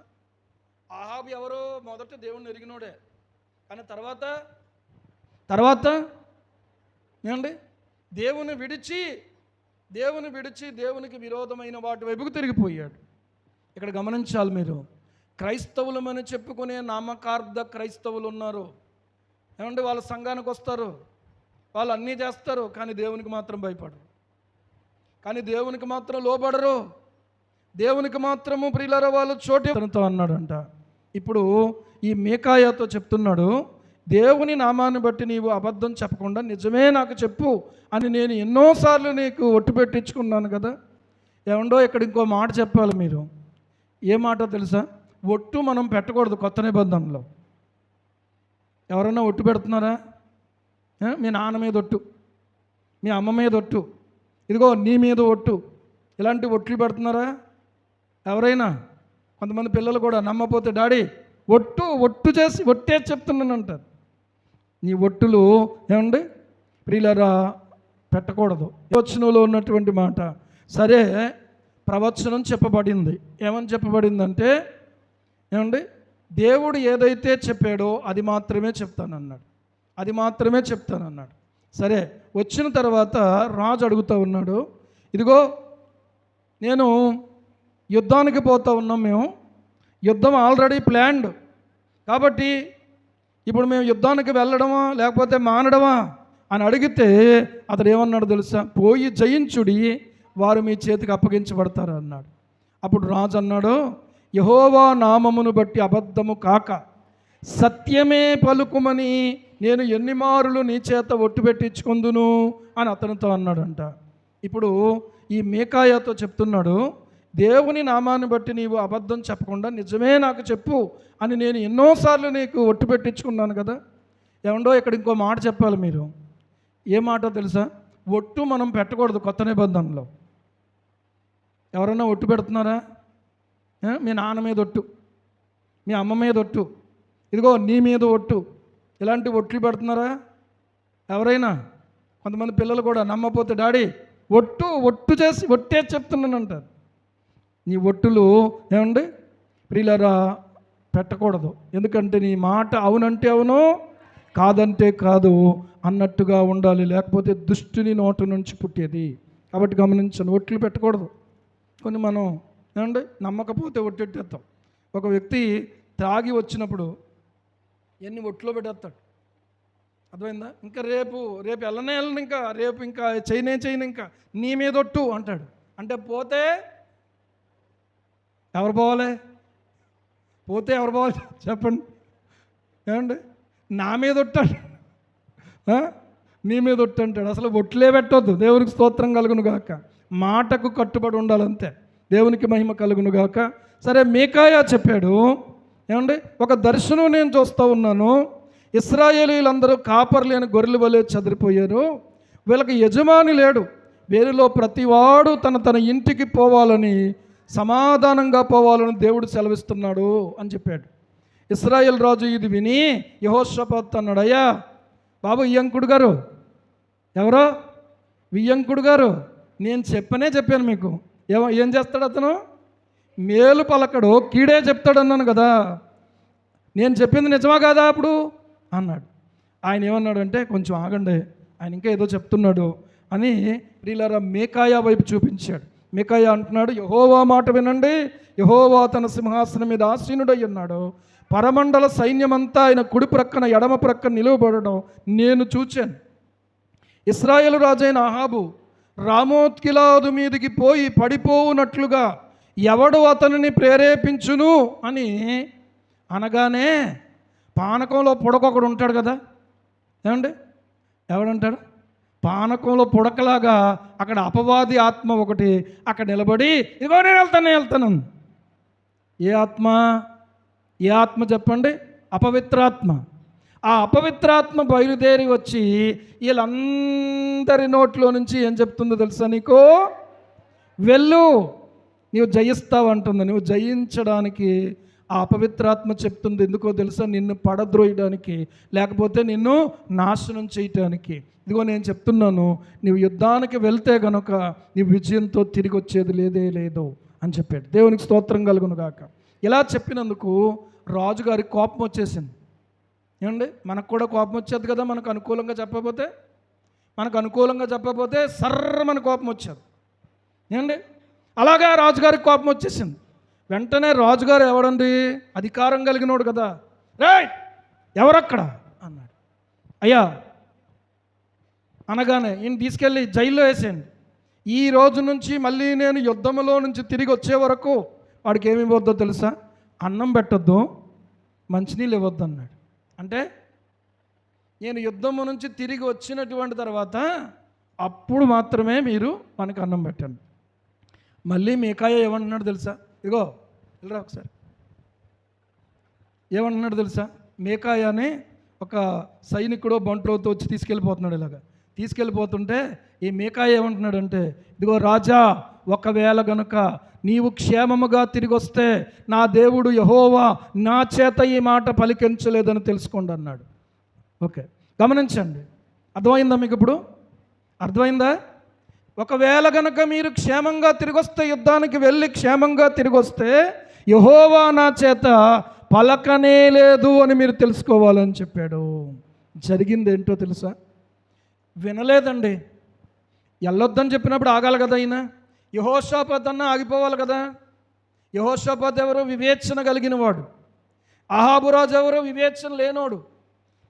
ఆహాబు ఎవరో మొదట దేవుణ్ణి ఎరిగినోడే, కానీ తర్వాత ఏమండి దేవుని విడిచి దేవునికి విరోధమైన వాటి వైపుకు తిరిగిపోయాడు. ఇక్కడ గమనించాలి మీరు. క్రైస్తవులమని చెప్పుకునే నామకార్థ క్రైస్తవులు ఉన్నారు. ఏమంటే వాళ్ళ సంఘానికి వస్తారు, వాళ్ళు అన్నీ చేస్తారు, కానీ దేవునికి మాత్రం భయపడరు, కానీ దేవునికి మాత్రం లోబడరు, దేవునికి మాత్రము ప్రియులారా వాళ్ళు చోటుతో అన్నాడంట. ఇప్పుడు ఈ మీకాయాతో చెప్తున్నాడు, దేవుని నామాన్ని బట్టి నీవు అబద్ధం చెప్పకుండా నిజమే నాకు చెప్పు అని నేను ఎన్నోసార్లు నీకు ఒట్టు పెట్టించుకున్నాను కదా. ఏమండో ఇక్కడ ఇంకో మాట చెప్పాలి మీరు. ఏ మాట తెలుసా? ఒట్టు మనం పెట్టకూడదు కొత్త నిబంధనలో. ఎవరన్నా ఒట్టు పెడుతున్నారా? మీ నాన్న మీద ఒట్టు, మీ అమ్మ మీద ఒట్టు, ఇదిగో నీ మీద ఒట్టు, ఇలాంటి ఒట్లు పెడుతున్నారా ఎవరైనా? కొంతమంది పిల్లలు కూడా నమ్మపోతే డాడీ ఒట్టు చేసి ఒట్టే చెప్తున్నాను అంటారు. నీ ఒట్టులు ఏమండి ప్రియులారా పెట్టకూడదు. ప్రవచనంలో ఉన్నటువంటి మాట. సరే, ప్రవచనం చెప్పబడింది. ఏమని చెప్పబడిందంటే ఏమండి దేవుడు ఏదైతే చెప్పాడో అది మాత్రమే చెప్తానన్నాడు. సరే, వచ్చిన తర్వాత రాజు అడుగుతూ ఉన్నాడు, ఇదిగో నేను యుద్ధానికి పోతూ ఉన్నాం, మేము యుద్ధం ఆల్రెడీ ప్లాన్డ్, కాబట్టి ఇప్పుడు మేము యుద్ధానికి వెళ్ళడమా లేకపోతే మానడమా అని అడిగితే అతడు ఏమన్నాడు తెలుసా? పోయి జయించుడి, వారు మీ చేతికి అప్పగించబడతారు అన్నాడు. అప్పుడు రాజు అన్నాడు, యెహోవా నామమును బట్టి అబద్ధము కాక సత్యమే పలుకుమని నేను ఎన్ని మారులు నీ చేత ఒట్టు పెట్టించుకుందును అని అతనితో అన్నాడంట. ఇప్పుడు ఈ మీకాయాతో చెప్తున్నాడు, దేవుని నామాన్ని బట్టి నీవు అబద్ధం చెప్పకుండా నిజమే నాకు చెప్పు అని నేను ఎన్నోసార్లు నీకు ఒట్టు పెట్టించుకున్నాను కదా. ఏమండో ఇక్కడ ఇంకో మాట చెప్పాలి మీరు. ఏ మాట తెలుసా? ఒట్టు మనం పెట్టకూడదు కొత్త నిబంధనలో. ఎవరన్నా ఒట్టు పెడుతున్నారా? మీ నాన్న మీద ఒట్టు, మీ అమ్మ మీద ఒట్టు, ఇదిగో నీ మీద ఒట్టు, ఇలాంటి ఒట్లు పెడుతున్నారా ఎవరైనా? కొంతమంది పిల్లలు కూడా నమ్మపోతే డాడీ ఒట్టు చేసి ఒట్టే చెప్తున్నాను అంటారు. నీ ఒట్టులు ఏమండి ప్రియులారా పెట్టకూడదు. ఎందుకంటే నీ మాట అవునంటే అవును, కాదంటే కాదు అన్నట్టుగా ఉండాలి, లేకపోతే దుష్టుని నోటు నుంచి పుట్టేది. కాబట్టి గమనించండి, ఒట్లు పెట్టకూడదు. కొన్ని మనం ఏమండి నమ్మకపోతే ఒట్టెట్టేస్తాం. ఒక వ్యక్తి తాగి వచ్చినప్పుడు ఎన్ని ఒట్లో పెట్టేస్తాడు, అర్థమైందా? ఇంకా రేపు వెళ్ళనే ఇంకా రేపు ఇంకా చేయను ఇంకా నీ మీద ఒట్టు అంటాడు. అంటే పోతే ఎవరు పోవాలి చెప్పండి. ఏమండి నా మీద ఒట్టాడు, నీ మీద ఒట్టు అంటాడు. అసలు ఒట్లే పెట్టొద్దు. దేవునికి స్తోత్రం కలుగును గాక. మాటకు కట్టుబడి ఉండాలంతే. దేవునికి మహిమ కలుగును గాక. సరే, మీకాయా చెప్పాడు, ఏమండి ఒక దర్శనం నేను చూస్తూ ఉన్నాను. ఇశ్రాయేలీలందరూ కాపరి లేని గొర్రెల వలె చెదిరిపోయారు, వీళ్ళకి యజమాని లేడు, వీరిలో ప్రతివాడు తన ఇంటికి పోవాలని, సమాధానంగా పోవాలని దేవుడు సెలవిస్తున్నాడు అని చెప్పాడు. ఇశ్రాయేల్ రాజు ఇది విని యెహోషాపాతు అన్నాడు, అయ్యా బాబు వియ్యంకుడు గారు, ఎవరో వియ్యంకుడు గారు, నేను చెప్పాను మీకు. ఏం చేస్తాడు అతను? మేలు పలకడు, కీడే చెప్తాడు అన్నాను కదా, నేను చెప్పింది నిజమా కాదా అప్పుడు అన్నాడు. ఆయన ఏమన్నాడంటే కొంచెం ఆగండి, ఆయన ఇంకా ఏదో చెప్తున్నాడు అని ప్రియులారా మీకాయా వైపు చూపించాడు. మీకాయా అంటున్నాడు, యెహోవా మాట వినండి, యెహోవా తన సింహాసనం మీద ఆసీనుడై ఉన్నాడు, పరమండల సైన్యమంతా ఆయన కుడి ప్రక్కన ఎడమ ప్రక్కన నిలువబడడం నేను చూచాను. ఇశ్రాయేలు రాజైన అహాబు రామోత్ గిలాదు మీదికి పోయి పడిపోవునట్లుగా ఎవడు అతనిని ప్రేరేపించును అని అనగానే పానకంలో పుడకొకడు ఉంటాడు కదా, ఏమండి? ఎవడంటాడు? పానకంలో పుడకలాగా అక్కడ అపవాది ఆత్మ ఒకటి అక్కడ నిలబడి, ఇదిగో నేను వెళ్తాను. ఏ ఆత్మ? ఏ ఆత్మ చెప్పండి? అపవిత్రాత్మ. ఆ అపవిత్రాత్మ బయలుదేరి వచ్చి వీళ్ళందరి నోట్లో నుంచి ఏం చెప్తుందో తెలుసా నీకు? వెళ్ళు, నీవు జయిస్తావు అంటుంది. నువ్వు జయించడానికి ఆ అపవిత్రాత్మ చెప్తుంది. ఎందుకో తెలుసా? నిన్ను పడద్రోయడానికి, లేకపోతే నిన్ను నాశనం చేయటానికి. ఇదిగో నేను చెప్తున్నాను, నీవు యుద్ధానికి వెళ్తే గనుక నీవు విజయంతో తిరిగి వచ్చేది లేదు అని చెప్పాడు. దేవునికి స్తోత్రం కలుగును గాక. ఇలా చెప్పినందుకు రాజుగారికి కోపం వచ్చేసింది. ఏమండి? మనకు కూడా కోపం వచ్చేది కదా, మనకు అనుకూలంగా చెప్పకపోతే సర్రమని కోపం వచ్చేది. ఏమండి? అలాగా రాజుగారికి కోపం వచ్చేసింది. వెంటనే రాజుగారు ఎవడండి? అధికారం కలిగినోడు కదా. రేయ్, ఎవరక్కడ అన్నాడు. అయ్యా అనగానే ఈయన తీసుకెళ్ళి జైల్లో వేసేయండి. ఈ రోజు నుంచి మళ్ళీ నేను యుద్ధంలో నుంచి తిరిగి వచ్చే వరకు వాడికి ఏమి ఇవ్వద్దో తెలుసా? అన్నం పెట్టొద్దు, మంచినీళ్ళు ఇవ్వద్దు అన్నాడు. అంటే నేను యుద్ధము నుంచి తిరిగి వచ్చినటువంటి తర్వాత అప్పుడు మాత్రమే మీరు మనకు అన్నం పెట్టండి. మళ్ళీ మీకాయ ఏమంటున్నాడు తెలుసా? ఇదిగో వెళ్ళరా ఒకసారి. ఏమంటున్నాడు తెలుసా? మీకాయ అని ఒక సైనికుడు బంట్రోతో వచ్చి తీసుకెళ్ళిపోతున్నాడు. ఇలాగా తీసుకెళ్ళిపోతుంటే ఈ మీకాయ ఏమంటున్నాడంటే, ఇదిగో రాజా, ఒకవేళ గనుక నీవు క్షేమముగా తిరిగి వస్తే నా దేవుడు యెహోవా నా చేత ఈ మాట పలికించలేదని తెలుసుకోండి అన్నాడు. ఓకే, గమనించండి. అర్థమైందా మీకు? ఇప్పుడు అర్థమైందా? ఒకవేళ గనక మీరు క్షేమంగా తిరిగి వస్తే, యుద్ధానికి వెళ్ళి క్షేమంగా తిరిగి వస్తే యెహోవా నా చేత పలకనే లేదు అని మీరు తెలుసుకోవాలని చెప్పాడు. జరిగింది ఏంటో తెలుసా? వినలేదండి. వెళ్ళొద్దని చెప్పినప్పుడు ఆగాలి కదా ఆయన. యెహోషాపాత్ అన్న ఆగిపోవాలి కదా. యెహోషాపాత్ ఎవరు? వివేచన కలిగిన వాడు. అహాబురాజు ఎవరు? వివేచన లేనోడు.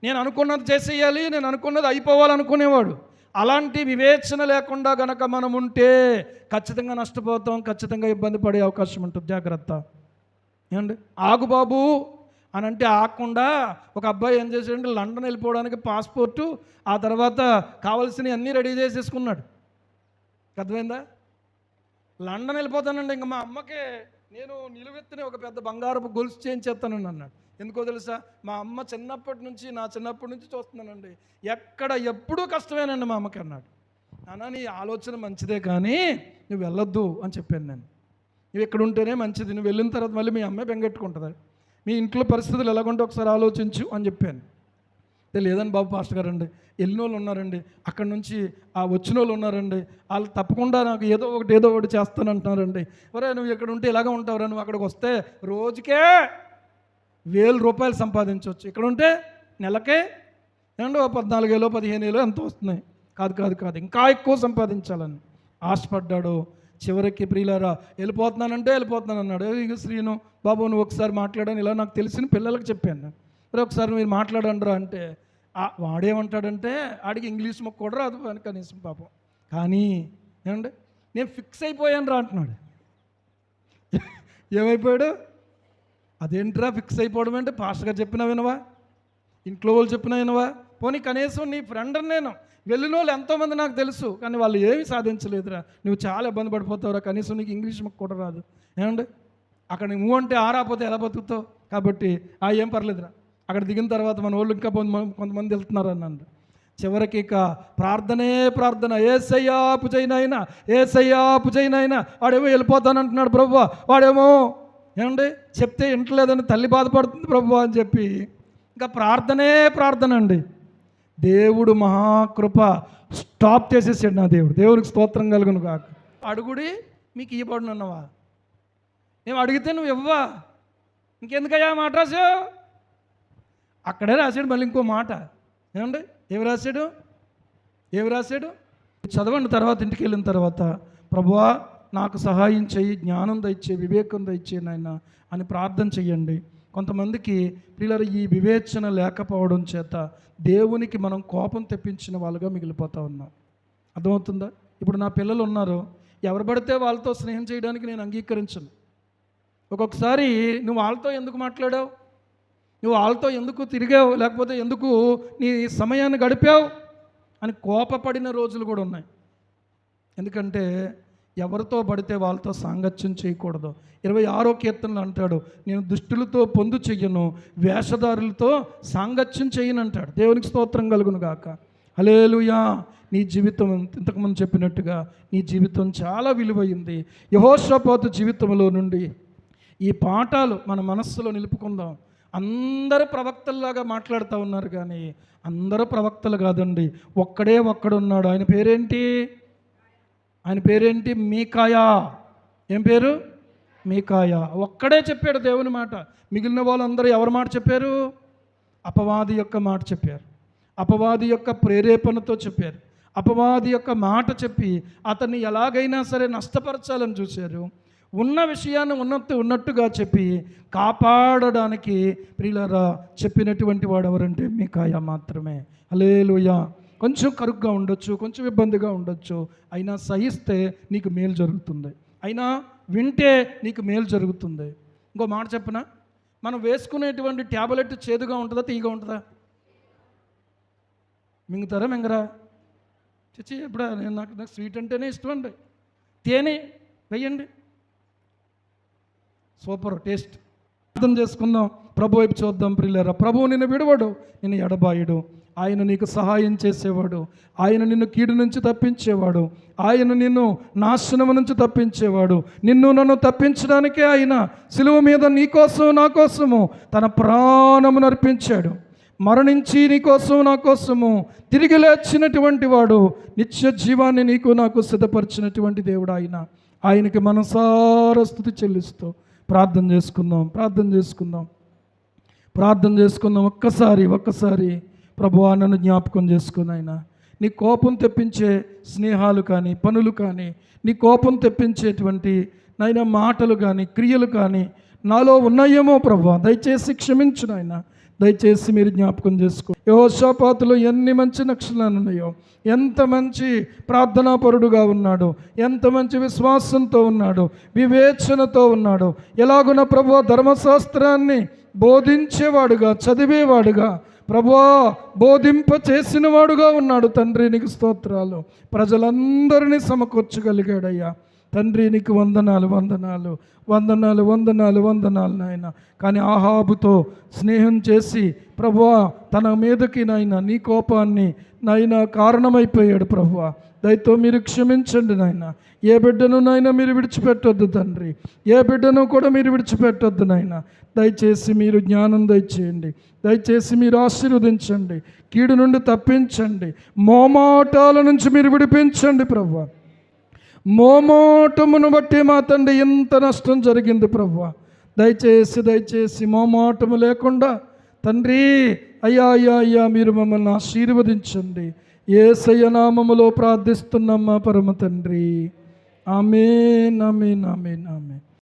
నేను అనుకున్నది చేసేయాలి, నేను అనుకున్నది అయిపోవాలనుకునేవాడు. అలాంటి వివేచన లేకుండా గనక మనం ఉంటే ఖచ్చితంగా నష్టపోతాం, ఖచ్చితంగా ఇబ్బంది పడే అవకాశం ఉంటుంది. జాగ్రత్త. ఏమండి? ఆగు బాబు అని అంటే ఆగకుండా ఒక అబ్బాయి ఏం చేశాడంటే లండన్ వెళ్ళిపోవడానికి పాస్పోర్టు, ఆ తర్వాత కావాల్సినవి అన్నీ రెడీ చేసేసుకున్నాడు. అర్థమైందా? లండన్ వెళ్ళిపోతానండి, ఇంకా మా అమ్మకే నేను నిలువెత్తిన ఒక పెద్ద బంగారపు గొలుసు చేయించేస్తానండి అన్నాడు. ఎందుకో తెలుసా? మా అమ్మ చిన్నప్పటి నుంచి చూస్తున్నానండి, ఎప్పుడూ కష్టమేనండి మా అమ్మకి అన్నాడు. నాన్న నీ ఆలోచన మంచిదే కానీ నువ్వు వెళ్ళొద్దు అని చెప్పాను నేను. నువ్వు ఇక్కడ ఉంటేనే మంచిది, నువ్వు వెళ్ళిన తర్వాత మళ్ళీ మీ అమ్మాయి బెంగెట్టుకుంటుంది, మీ ఇంట్లో పరిస్థితులు ఎలాగుంటే ఒకసారి ఆలోచించు అని చెప్పాను. లేదండి బాబు పాస్టర్ గారండి, వెళ్ళిన వాళ్ళు ఉన్నారండి, అక్కడి నుంచి ఆ వచ్చిన వాళ్ళు ఉన్నారండి, వాళ్ళు తప్పకుండా నాకు ఏదో ఒకటి చేస్తానంటున్నారండి. ఒరే నువ్వు ఇక్కడ ఉంటే ఇలాగ ఉంటావురా, నువ్వు అక్కడికి వస్తే రోజుకే 1000 రూపాయలు సంపాదించవచ్చు, ఇక్కడ ఉంటే నెలకే ఏమంటే 14,000 15,000 ఎంత వస్తున్నాయి. కాదు ఇంకా ఎక్కువ సంపాదించాలని ఆశపడ్డాడు. చివరికి ప్రియులారా వెళ్ళిపోతున్నాను అన్నాడు. ఇక శ్రీను బాబు నువ్వు ఒకసారి మాట్లాడని ఇలా నాకు తెలిసిన పిల్లలకు చెప్పాను. ఒకసారి మీరు మాట్లాడండిరా అంటే వాడేమంటాడంటే ఆడికి ఇంగ్లీష్ మొక్క కూడా రాదు కనీసం పాపం. కానీ ఏమండి నేను ఫిక్స్ అయిపోయాను రా అంటున్నాడు. ఏమైపోయాడు? అదేంట్రా ఫిక్స్ అయిపోవడం అంటే? పాస్టర్ గారు చెప్పినా వినవా? ఇంట్లో వాళ్ళు చెప్పినా వినవా? పోనీ కనీసం నీ ఫ్రెండ్ నేను వెళ్ళిన వాళ్ళు ఎంతోమంది నాకు తెలుసు, కానీ వాళ్ళు ఏమీ సాధించలేదురా, నువ్వు చాలా ఇబ్బంది పడిపోతావురా, కనీసం నీకు ఇంగ్లీష్ మొక్క కూడా రాదు. ఏమండి అక్కడ నువ్వు అంటే ఆరాపోతే ఎలా బతుకుతావు? కాబట్టి ఏం పర్లేదురా. అక్కడ దిగిన తర్వాత మన వాళ్ళు ఇంకా కొంతమంది వెళ్తున్నారు అన్నాడు. చివరికి ఇక ప్రార్థన, ఏసయ్యా పుజైనైనా వాడేమో వెళ్ళిపోతానంటున్నాడు ప్రభువా, వాడేమో ఏమండి చెప్తే ఇంటలేదని తల్లి బాధపడుతుంది ప్రభువా అని చెప్పి ఇంకా ప్రార్థన అండి. దేవుడు మహాకృప స్టాప్ చేసేసాడు నా దేవుడు. దేవునికి స్తోత్రం కలుగును కాక. అడుగుడి మీకు ఇవ్వబడునన్నవా? మేము అడిగితే నువ్వు ఇవ్వవా? ఇంకెందుకయ్యా మాట రాసావు? అక్కడే రాశాడు మళ్ళీ ఇంకో మాట. ఏమండి ఏమి రాశాడు? చదవండి. తర్వాత ఇంటికి వెళ్ళిన తర్వాత ప్రభువా నాకు సహాయం చెయ్యి, జ్ఞానం దయచే, వివేకం దయచే నాయన అని ప్రార్థన చెయ్యండి. కొంతమందికి పిల్లలు ఈ వివేచన లేకపోవడం చేత దేవునికి మనం కోపం తెప్పించిన వాళ్ళుగా మిగిలిపోతూ ఉన్నాం. అర్థమవుతుందా? ఇప్పుడు నా పిల్లలు ఉన్నారు, ఎవరు పడితే వాళ్ళతో స్నేహం చేయడానికి నేను అంగీకరించను. ఒక్కొక్కసారి నువ్వు వాళ్ళతో ఎందుకు మాట్లాడావు, నువ్వు వాళ్ళతో ఎందుకు తిరిగావు, లేకపోతే ఎందుకు నీ సమయాన్ని గడిపావు అని కోపపడిన రోజులు కూడా ఉన్నాయి. ఎందుకంటే ఎవరితో పడితే వాళ్ళతో సాంగత్యం చేయకూడదు. 26వ కీర్తనలో అంటాడు, నేను దుష్టులతో పొందు చెయ్యను, వేషధారులతో సాంగత్యం చేయను అంటాడు. దేవునికి స్తోత్రం కలుగును గాక. హల్లెలూయా. నీ జీవితం ఇంతకుముందు చెప్పినట్టుగా నీ జీవితం చాలా విలువైంది. యెహోషాపాతు జీవితంలో నుండి ఈ పాఠాలు మన మనస్సులో నిలుపుకుందాం. అందరూ ప్రవక్తల్లాగా మాట్లాడుతూ ఉన్నారు, కానీ అందరూ ప్రవక్తలు కాదండి. ఒక్కడున్నాడు. ఆయన పేరేంటి? మీకాయా. ఏం పేరు? మీకాయా. ఒక్కడే చెప్పాడు దేవుని మాట. మిగిలిన వాళ్ళందరూ ఎవరి మాట చెప్పారు? అపవాది యొక్క మాట చెప్పారు. అపవాది యొక్క ప్రేరేపణతో చెప్పారు. అపవాది యొక్క మాట చెప్పి అతన్ని ఎలాగైనా సరే నష్టపరచాలని చూశారు. ఉన్న విషయాన్ని ఉన్నట్టుగా చెప్పి కాపాడడానికి ప్రియులారా చెప్పినటువంటి వాడు ఎవరంటే మీకాయా మాత్రమే. హల్లెలూయా. కొంచెం కరుగ్గా ఉండొచ్చు, కొంచెం ఇబ్బందిగా ఉండొచ్చు, అయినా సహిస్తే నీకు మేలు జరుగుతుంది, అయినా వింటే నీకు మేలు జరుగుతుంది. ఇంకో మాట చెప్పనా, మనం వేసుకునేటువంటి ట్యాబ్లెట్ చేదుగా ఉంటుందా, తీయగా ఉంటుందా? మింగుతారా మింగరా? చచ్చి ఎప్పుడా? నాకు స్వీట్ అంటేనే ఇష్టం అండి. తేనె వెయ్యండి, సూపర్ టేస్ట్. అర్థం చేసుకుందాం, ప్రభు వైపు చూద్దాం ప్రియులారా. ప్రభువు నిన్ను విడవడు, నిన్ను ఎడబాయుడు. ఆయన నీకు సహాయం చేసేవాడు, ఆయన నిన్ను కీడు నుంచి తప్పించేవాడు, ఆయన నిన్ను నాశనం నుంచి తప్పించేవాడు. నిన్ను నన్ను తప్పించడానికే ఆయన సిలువ మీద నీకోసం నా కోసము తన ప్రాణమును అర్పించాడు. మరణించి నీకోసం నా కోసము తిరిగి లేచినటువంటి వాడు, నిత్య జీవాన్ని నీకు నాకు సిద్ధపరిచినటువంటి దేవుడు ఆయన. ఆయనకి మనసారా స్తుతి చెల్లిస్తూ ప్రార్థన చేసుకుందాం. ఒక్కసారి ప్రభువా నన్ను జ్ఞాపకం చేసుకుని ఆయన, నీ కోపం తెప్పించే స్నేహాలు కానీ, పనులు కానీ, నీ కోపం తెప్పించేటువంటి నాయన మాటలు కానీ, క్రియలు కానీ నాలో ఉన్నాయేమో ప్రభువా, దయచేసి క్షమించు నాయన. దయచేసి మీరు జ్ఞాపకం చేసుకో. యెహోషాపాతులో ఎన్ని మంచి లక్షణాలు ఉన్నాయో, ఎంత మంచి ప్రార్థనాపరుడుగా ఉన్నాడు, ఎంత మంచి విశ్వాసంతో ఉన్నాడు, వివేచనతో ఉన్నాడు. ఎలాగున ప్రభువా ధర్మశాస్త్రాన్ని బోధించేవాడుగా, చదివేవాడుగా, ప్రభువా బోధింప చేసిన వాడుగా ఉన్నాడు. తండ్రి నీకు స్తోత్రాలు. ప్రజలందరినీ సమకూర్చగలిగాడయ్యా. తండ్రి నీకు వందనాలు నాయన. కానీ ఆహాబుతో స్నేహం చేసి ప్రభువా తన మీదకి నాయన నీ కోపాన్ని నాయన కారణమైపోయాడు. ప్రభువా దయతో మీరు క్షమించండి నాయన. ఏ బిడ్డను నాయన మీరు విడిచిపెట్టొద్దు తండ్రి, ఏ బిడ్డను కూడా మీరు విడిచిపెట్టొద్దు నాయన. దయచేసి మీరు జ్ఞానం దయచేయండి, దయచేసి మీరు ఆశీర్వదించండి, కీడు నుండి తప్పించండి, మోమాటాల నుంచి మీరు విడిపించండి. ప్రభువా మోమాటమును బట్టి మా తండ్రి ఎంత నష్టం జరిగింది ప్రభువా. దయచేసి మోమాటము లేకుండా తండ్రి అయ్యా మీరు మమ్మల్ని ఆశీర్వదించండి. యేసయ్య నామములో ప్రార్థిస్తున్నాం మా పరమ తండ్రి. ఆమేన్.